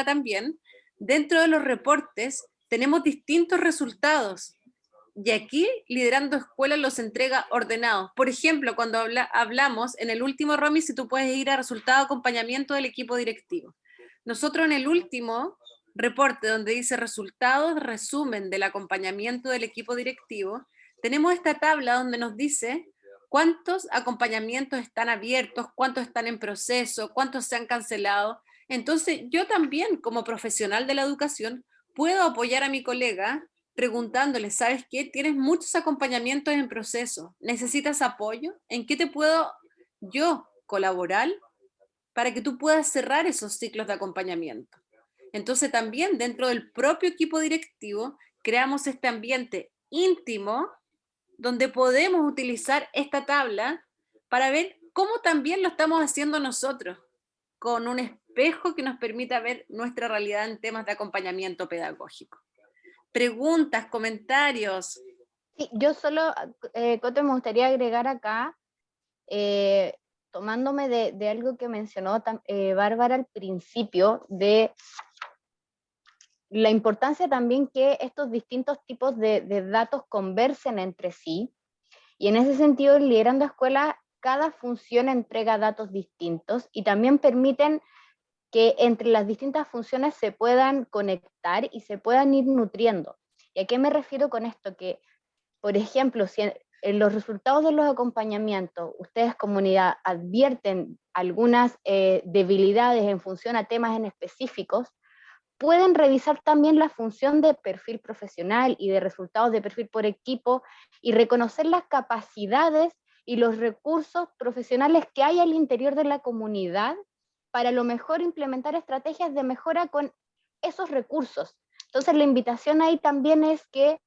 también, dentro de los reportes tenemos distintos resultados. Y aquí Liderando Escuelas los entrega ordenados. Por ejemplo, cuando hablamos, en el último, Romy, si tú puedes ir a resultado de acompañamiento del equipo directivo. Nosotros en el último reporte, donde dice resultados, resumen del acompañamiento del equipo directivo, tenemos esta tabla donde nos dice cuántos acompañamientos están abiertos, cuántos están en proceso, cuántos se han cancelado. Entonces, yo también, como profesional de la educación, puedo apoyar a mi colega preguntándoles, ¿sabes qué? Tienes muchos acompañamientos en proceso, ¿necesitas apoyo? ¿En qué te puedo yo colaborar para que tú puedas cerrar esos ciclos de acompañamiento? Entonces también dentro del propio equipo directivo creamos este ambiente íntimo donde podemos utilizar esta tabla para ver cómo también lo estamos haciendo nosotros, con un espejo que nos permita ver nuestra realidad en temas de acompañamiento pedagógico. Preguntas, comentarios. Sí, yo solo, Cote, me gustaría agregar acá, tomándome de algo que mencionó Bárbara al principio, de la importancia también que estos distintos tipos de datos conversen entre sí, y en ese sentido, liderando escuelas, cada función entrega datos distintos y también permiten que entre las distintas funciones se puedan conectar y se puedan ir nutriendo. ¿Y a qué me refiero con esto? Que, por ejemplo, si en los resultados de los acompañamientos ustedes, comunidad, advierten algunas debilidades en función a temas en específicos, pueden revisar también la función de perfil profesional y de resultados de perfil por equipo y reconocer las capacidades y los recursos profesionales que hay al interior de la comunidad para a lo mejor implementar estrategias de mejora con esos recursos. Entonces la invitación ahí también es que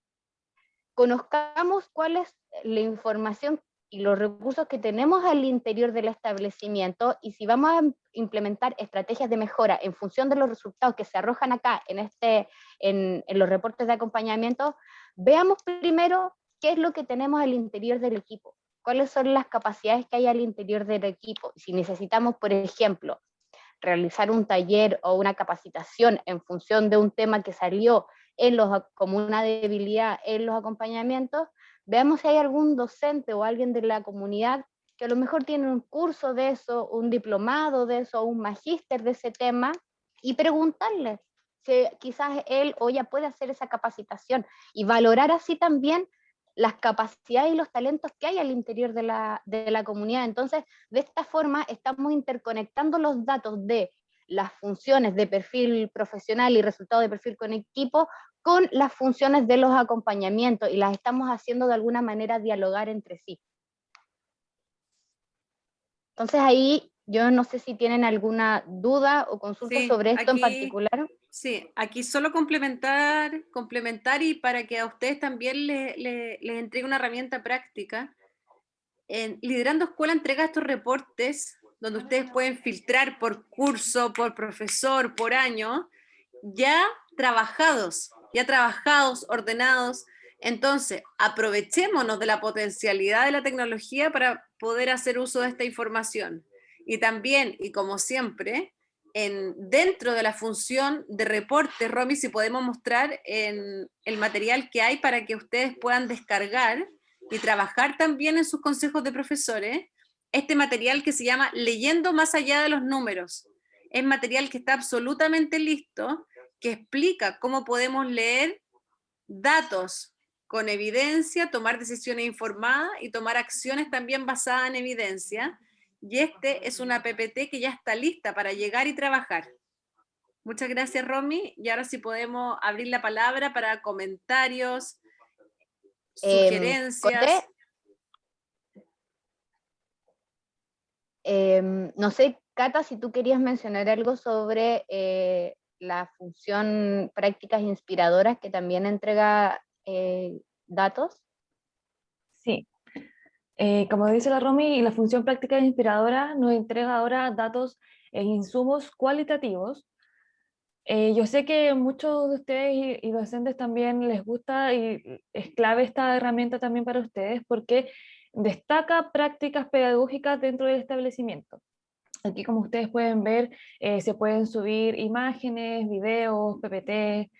conozcamos cuál es la información y los recursos que tenemos al interior del establecimiento, y si vamos a implementar estrategias de mejora en función de los resultados que se arrojan acá en los reportes de acompañamiento, veamos primero qué es lo que tenemos al interior del equipo, cuáles son las capacidades que hay al interior del equipo. Si necesitamos, por ejemplo, realizar un taller o una capacitación en función de un tema que salió como una debilidad en los acompañamientos, veamos si hay algún docente o alguien de la comunidad que a lo mejor tiene un curso de eso, un diplomado de eso, un magíster de ese tema, y preguntarle si quizás él o ella puede hacer esa capacitación, y valorar así también las capacidades y los talentos que hay al interior de la comunidad. Entonces, de esta forma estamos interconectando los datos de las funciones de perfil profesional y resultado de perfil con equipo con las funciones de los acompañamientos, y las estamos haciendo de alguna manera dialogar entre sí. Entonces ahí yo no sé si tienen alguna duda o consulta sobre esto en particular. Sí, aquí solo complementar y para que a ustedes también les entregue una herramienta práctica. Liderando Escuela entrega estos reportes donde ustedes pueden filtrar por curso, por profesor, por año, ya trabajados, ordenados. Entonces, aprovechémonos de la potencialidad de la tecnología para poder hacer uso de esta información. Y también, y como siempre, dentro de la función de reporte, Romy, si podemos mostrar en el material que hay para que ustedes puedan descargar y trabajar también en sus consejos de profesores, este material que se llama Leyendo más allá de los números. Es material que está absolutamente listo, que explica cómo podemos leer datos con evidencia, tomar decisiones informadas y tomar acciones también basadas en evidencia. Y este es una PPT que ya está lista para llegar y trabajar. Muchas gracias, Romy. Y ahora sí podemos abrir la palabra para comentarios, sugerencias. No sé, Cata, si tú querías mencionar algo sobre la función prácticas inspiradoras que también entrega datos. Sí, como dice la Romy, la función práctica inspiradora nos entrega ahora datos e insumos cualitativos. Yo sé que muchos de ustedes y docentes también les gusta, y es clave esta herramienta también para ustedes porque destaca prácticas pedagógicas dentro del establecimiento. Aquí, como ustedes pueden ver, se pueden subir imágenes, videos, PPT,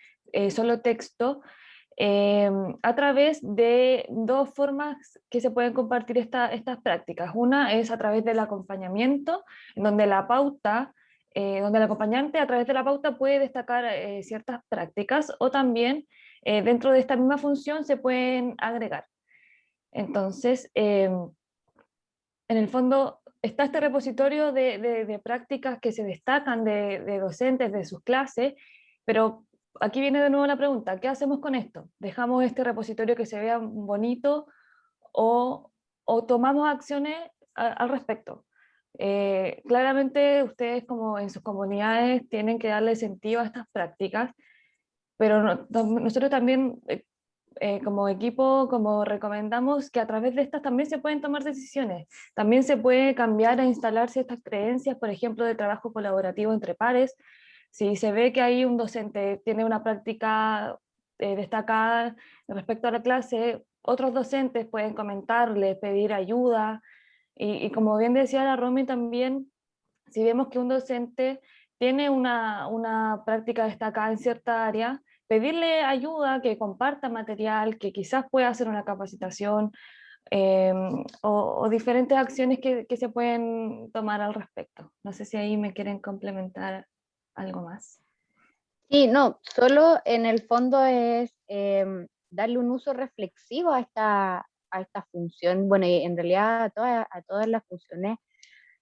solo texto, a través de dos formas que se pueden compartir estas prácticas. Una es a través del acompañamiento, donde la pauta, donde el acompañante a través de la pauta puede destacar ciertas prácticas, o también dentro de esta misma función se pueden agregar. Entonces, en el fondo está este repositorio de prácticas que se destacan de docentes de sus clases, pero aquí viene de nuevo la pregunta, ¿qué hacemos con esto? ¿Dejamos este repositorio que se vea bonito o tomamos acciones al respecto? Claramente ustedes como en sus comunidades tienen que darle sentido a estas prácticas, pero nosotros también como equipo, como recomendamos que a través de estas también se pueden tomar decisiones, también se puede cambiar e instalar ciertas creencias, por ejemplo, de trabajo colaborativo entre pares. Si se ve que ahí un docente tiene una práctica destacada respecto a la clase, otros docentes pueden comentarle, pedir ayuda, y como bien decía la Romy también, si vemos que un docente tiene una práctica destacada en cierta área, pedirle ayuda, que comparta material, que quizás pueda hacer una capacitación, o diferentes acciones que se pueden tomar al respecto. No sé si ahí me quieren complementar algo más. Sí, no, solo en el fondo es darle un uso reflexivo a esta función, bueno, y en realidad a todas las funciones,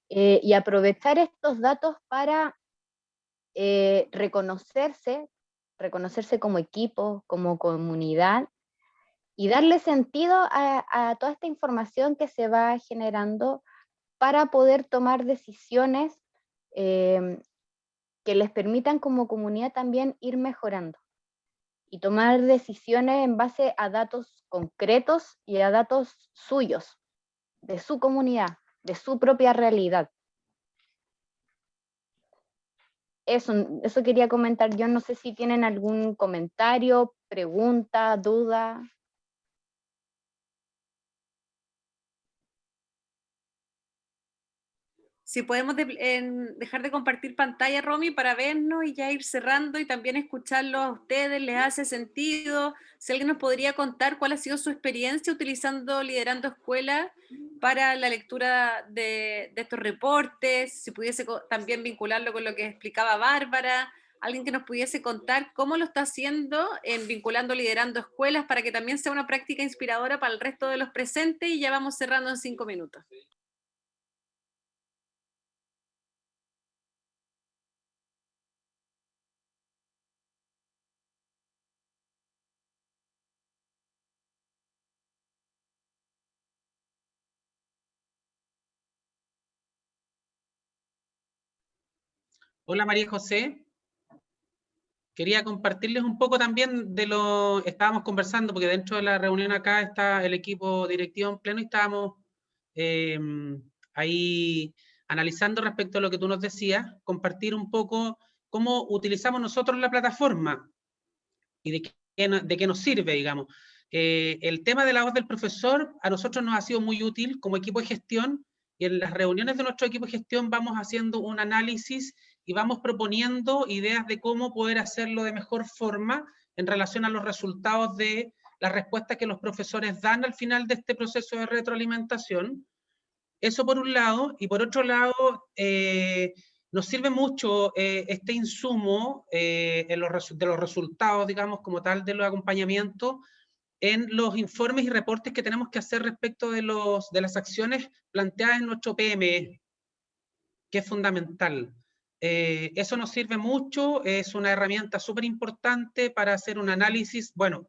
y aprovechar estos datos para reconocerse como equipo, como comunidad, y darle sentido a toda esta información que se va generando para poder tomar decisiones que les permitan como comunidad también ir mejorando y tomar decisiones en base a datos concretos y a datos suyos, de su comunidad, de su propia realidad. Eso quería comentar. Yo no sé si tienen algún comentario, pregunta, duda. Si podemos dejar de compartir pantalla, Romy, para vernos y ya ir cerrando y también escucharlos a ustedes, ¿les hace sentido? Si alguien nos podría contar cuál ha sido su experiencia utilizando Liderando Escuela para la lectura de estos reportes, si pudiese también vincularlo con lo que explicaba Bárbara, alguien que nos pudiese contar cómo lo está haciendo en vinculando Liderando Escuelas para que también sea una práctica inspiradora para el resto de los presentes, y ya vamos cerrando en 5 minutos. Hola María José, quería compartirles un poco también de lo que estábamos conversando, porque dentro de la reunión acá está el equipo directivo en pleno y estábamos ahí analizando respecto a lo que tú nos decías, compartir un poco cómo utilizamos nosotros la plataforma y de qué nos sirve, digamos. El tema de la voz del profesor a nosotros nos ha sido muy útil como equipo de gestión, y en las reuniones de nuestro equipo de gestión vamos haciendo un análisis y vamos proponiendo ideas de cómo poder hacerlo de mejor forma en relación a los resultados de las respuestas que los profesores dan al final de este proceso de retroalimentación. Eso por un lado, y por otro lado, nos sirve mucho este insumo de los resultados, digamos, como tal, de los acompañamientos en los informes y reportes que tenemos que hacer respecto de las acciones planteadas en nuestro PME, que es fundamental. Eso nos sirve mucho, es una herramienta súper importante para hacer un análisis, bueno,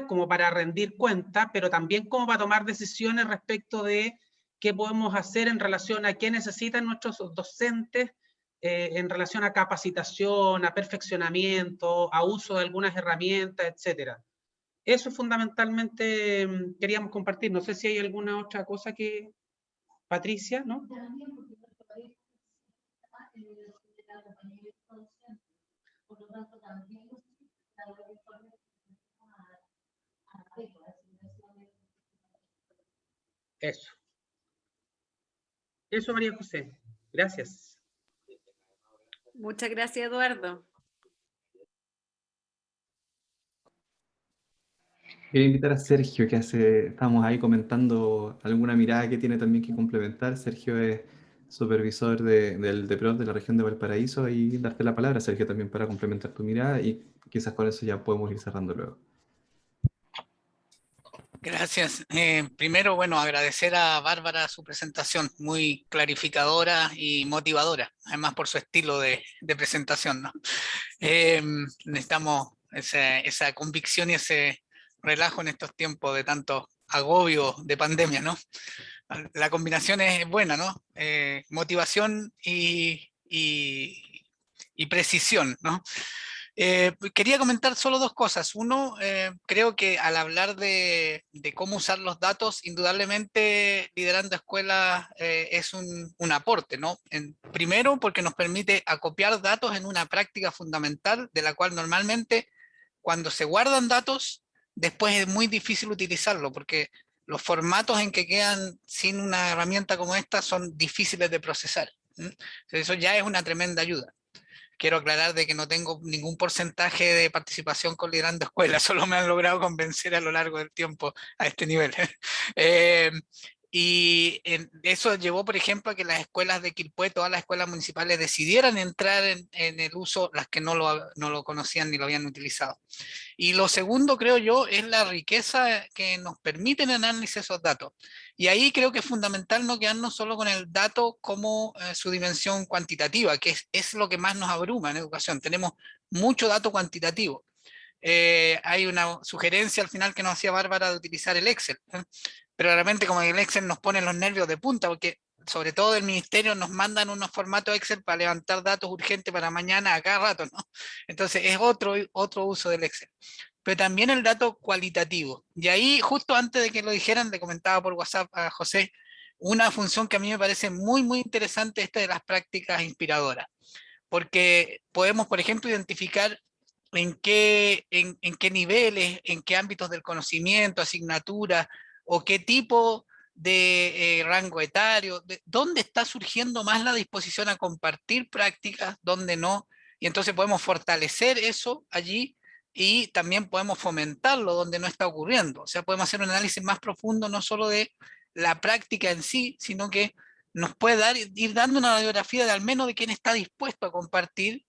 como para rendir cuenta, pero también como para tomar decisiones respecto de qué podemos hacer en relación a qué necesitan nuestros docentes, en relación a capacitación, a perfeccionamiento, a uso de algunas herramientas, etcétera. Eso fundamentalmente queríamos compartir. No sé si hay alguna otra cosa que... Patricia, ¿no? Eso. Eso, María José. Gracias. Muchas gracias, Eduardo. Quería invitar a Sergio, estamos ahí comentando alguna mirada que tiene también que complementar. Sergio es supervisor del DEPROF de la región de Valparaíso, y darte la palabra, Sergio, también para complementar tu mirada, y quizás con eso ya podemos ir cerrando luego. Gracias. Primero, bueno, agradecer a Bárbara su presentación, muy clarificadora y motivadora, además por su estilo de presentación, ¿no? Necesitamos esa convicción y ese relajo en estos tiempos de tanto agobio de pandemia, ¿no? La combinación es buena, ¿no? Motivación y precisión, ¿no? Quería comentar solo dos cosas. Uno, creo que al hablar de cómo usar los datos, indudablemente liderando escuelas es un aporte, ¿no? Primero, porque nos permite acopiar datos en una práctica fundamental de la cual normalmente cuando se guardan datos, después es muy difícil utilizarlo, porque los formatos en que quedan sin una herramienta como esta son difíciles de procesar. Eso ya es una tremenda ayuda. Quiero aclarar de que no tengo ningún porcentaje de participación con Liderando Escuelas, solo me han logrado convencer a lo largo del tiempo a este nivel. Eso llevó, por ejemplo, a que las escuelas de Quilpué, todas las escuelas municipales decidieran entrar en el uso, las que no lo conocían ni lo habían utilizado. Y lo segundo, creo yo, es la riqueza que nos permite el análisis de esos datos. Y ahí creo que es fundamental no quedarnos solo con el dato como su dimensión cuantitativa, que es lo que más nos abruma en educación. Tenemos mucho dato cuantitativo. Hay una sugerencia al final que nos hacía Bárbara de utilizar el Excel, pero realmente como el Excel nos pone los nervios de punta, porque sobre todo del ministerio nos mandan unos formatos Excel para levantar datos urgentes para mañana a cada rato, ¿no? Entonces es otro uso del Excel. Pero también el dato cualitativo. Y ahí, justo antes de que lo dijeran, le comentaba por WhatsApp a José, una función que a mí me parece muy, muy interesante, esta de las prácticas inspiradoras. Porque podemos, por ejemplo, identificar en qué niveles, en qué ámbitos del conocimiento, asignatura, o qué tipo de rango etario, dónde está surgiendo más la disposición a compartir prácticas, dónde no, y entonces podemos fortalecer eso allí y también podemos fomentarlo donde no está ocurriendo. O sea, podemos hacer un análisis más profundo, no solo de la práctica en sí, sino que nos puede ir dando una radiografía de al menos de quién está dispuesto a compartir.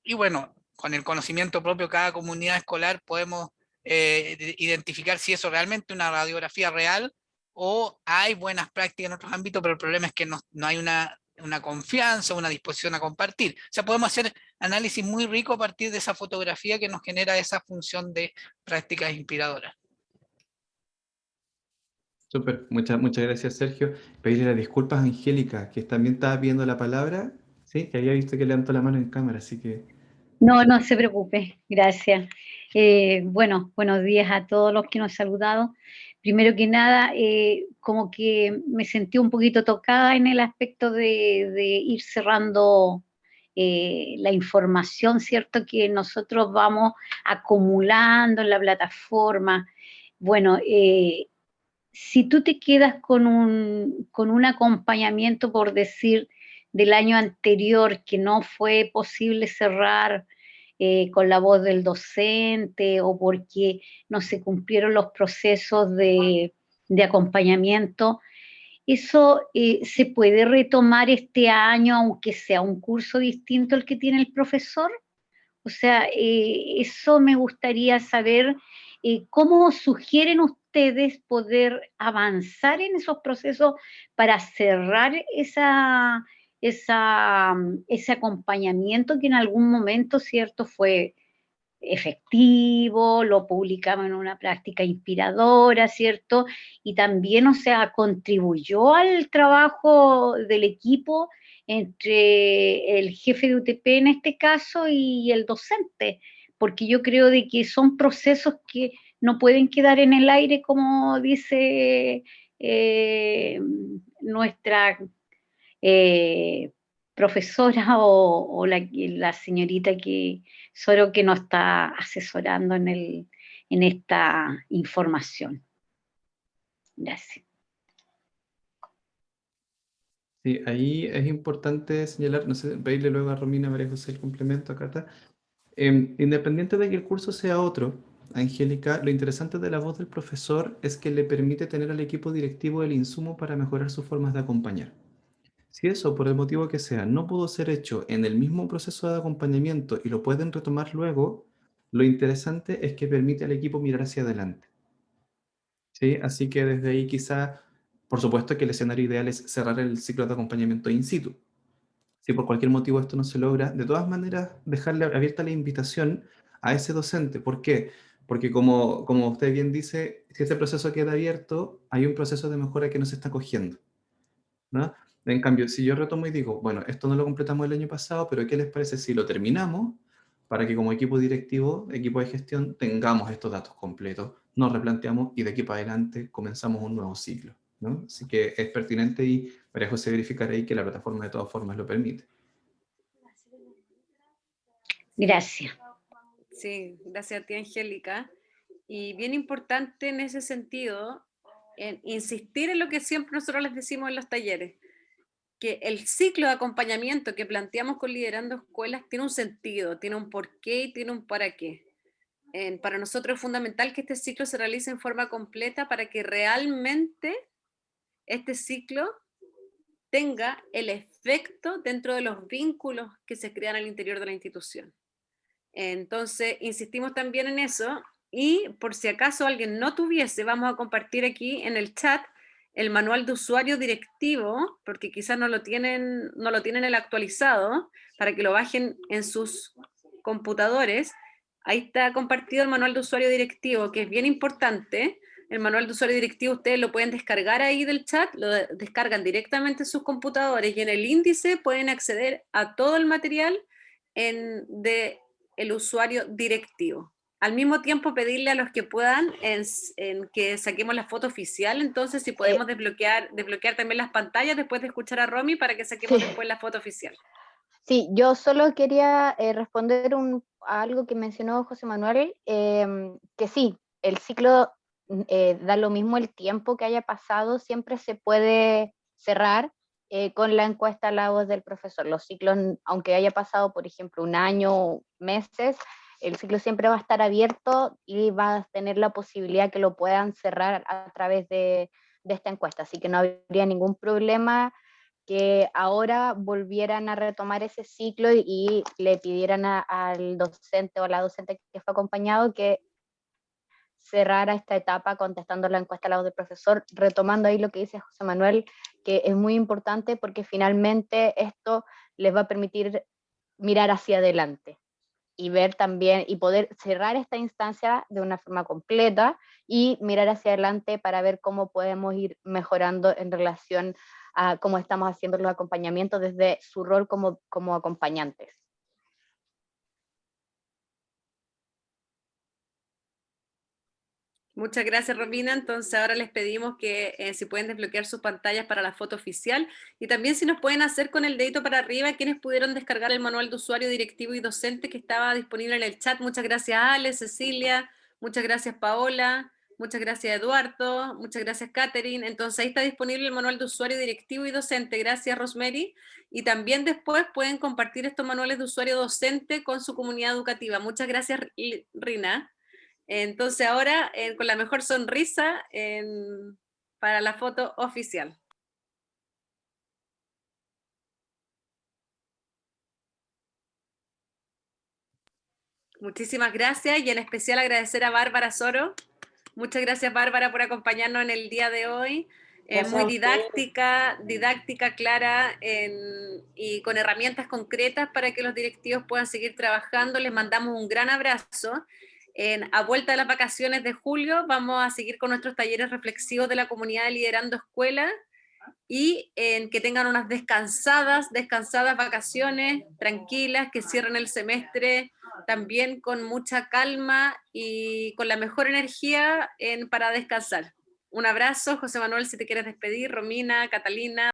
Y bueno, con el conocimiento propio, cada comunidad escolar podemos identificar si eso realmente es una radiografía real o hay buenas prácticas en otros ámbitos, pero el problema es que no hay una confianza, una disposición a compartir. O sea, podemos hacer análisis muy rico a partir de esa fotografía que nos genera esa función de prácticas inspiradoras. Súper, muchas gracias, Sergio. Pedirle las disculpas a Angélica, que también estaba pidiendo la palabra, ¿sí? Que había visto que levantó la mano en cámara, así que... No, no se preocupe, gracias. Bueno, buenos días a todos los que nos han saludado. Primero que nada, como que me sentí un poquito tocada en el aspecto de ir cerrando la información, ¿cierto? Que nosotros vamos acumulando en la plataforma. Bueno, si tú te quedas con un acompañamiento, por decir, del año anterior, que no fue posible cerrar con la voz del docente o porque no se cumplieron los procesos de acompañamiento, eso se puede retomar este año, aunque sea un curso distinto al que tiene el profesor. O sea, eso me gustaría saber. ¿Cómo sugieren ustedes poder avanzar en esos procesos para cerrar ese acompañamiento que en algún momento, cierto, fue efectivo, lo publicamos en una práctica inspiradora, ¿cierto? Y también, o sea, contribuyó al trabajo del equipo entre el jefe de UTP en este caso y el docente, porque yo creo de que son procesos que no pueden quedar en el aire, como dice nuestra profesora o la señorita Soro, que nos está asesorando en esta información. Gracias. Sí, ahí es importante señalar, no sé, pedirle luego a Romina, María José, el complemento, acá está. Independiente de que el curso sea otro, Angélica, lo interesante de la voz del profesor es que le permite tener al equipo directivo el insumo para mejorar sus formas de acompañar. Si eso, por el motivo que sea, no pudo ser hecho en el mismo proceso de acompañamiento y lo pueden retomar luego, lo interesante es que permite al equipo mirar hacia adelante. ¿sí? Así que desde ahí quizá, por supuesto que el escenario ideal es cerrar el ciclo de acompañamiento in situ. Si por cualquier motivo esto no se logra, de todas maneras dejarle abierta la invitación a ese docente. ¿Por qué? Porque como usted bien dice, si ese proceso queda abierto, hay un proceso de mejora que no se está cogiendo, ¿no? En cambio, si yo retomo y digo, bueno, esto no lo completamos el año pasado, pero ¿qué les parece si lo terminamos para que como equipo directivo, equipo de gestión, tengamos estos datos completos, nos replanteamos y de aquí para adelante comenzamos un nuevo ciclo, ¿no? Así que es pertinente y María José verificar ahí que la plataforma de todas formas lo permite. Gracias. Sí, gracias a ti, Angélica. Y bien importante en ese sentido, en insistir en lo que siempre nosotros les decimos en los talleres, que el ciclo de acompañamiento que planteamos con Liderando Escuelas tiene un sentido, tiene un porqué y tiene un para qué. Para nosotros es fundamental que este ciclo se realice en forma completa para que realmente este ciclo tenga el efecto dentro de los vínculos que se crean al interior de la institución. Entonces, insistimos también en eso, y por si acaso alguien no tuviese, vamos a compartir aquí en el chat el manual de usuario directivo, porque quizás no lo tienen el actualizado, para que lo bajen en sus computadores. Ahí está compartido el manual de usuario directivo, que es bien importante. El manual de usuario directivo ustedes lo pueden descargar ahí del chat, lo descargan directamente en sus computadores y en el índice pueden acceder a todo el material de el usuario directivo. Al mismo tiempo pedirle a los que puedan en que saquemos la foto oficial, entonces si podemos desbloquear también las pantallas después de escuchar a Romy para que saquemos después la foto oficial. Sí, yo solo quería responder a algo que mencionó José Manuel, que sí, el ciclo da lo mismo el tiempo que haya pasado, siempre se puede cerrar con la encuesta La Voz del Profesor. Los ciclos, aunque haya pasado, por ejemplo, un año, meses, el ciclo siempre va a estar abierto y va a tener la posibilidad que lo puedan cerrar a través de esta encuesta, así que no habría ningún problema que ahora volvieran a retomar ese ciclo y le pidieran al docente o a la docente que fue acompañado que cerrara esta etapa contestando la encuesta a la voz del profesor, retomando ahí lo que dice José Manuel, que es muy importante porque finalmente esto les va a permitir mirar hacia adelante y ver también y poder cerrar esta instancia de una forma completa y mirar hacia adelante para ver cómo podemos ir mejorando en relación a cómo estamos haciendo los acompañamientos desde su rol como acompañantes. Muchas gracias, Romina. Entonces ahora les pedimos que si pueden desbloquear sus pantallas para la foto oficial y también si nos pueden hacer con el dedito para arriba quienes pudieron descargar el manual de usuario directivo y docente que estaba disponible en el chat. Muchas gracias, Ale, Cecilia, muchas gracias, Paola, muchas gracias, Eduardo, muchas gracias, Catherine. Entonces ahí está disponible el manual de usuario directivo y docente. Gracias, Rosemary. Y también después pueden compartir estos manuales de usuario docente con su comunidad educativa. Muchas gracias, Rina. Entonces ahora, con la mejor sonrisa, para la foto oficial. Muchísimas gracias y en especial agradecer a Bárbara Soro. Muchas gracias, Bárbara, por acompañarnos en el día de hoy. Muy didáctica, clara y con herramientas concretas para que los directivos puedan seguir trabajando. Les mandamos un gran abrazo. A vuelta de las vacaciones de julio vamos a seguir con nuestros talleres reflexivos de la comunidad de Liderando Escuela y que tengan unas descansadas vacaciones, tranquilas, que cierren el semestre también con mucha calma y con la mejor energía para descansar. Un abrazo, José Manuel, si te quieres despedir, Romina, Catalina.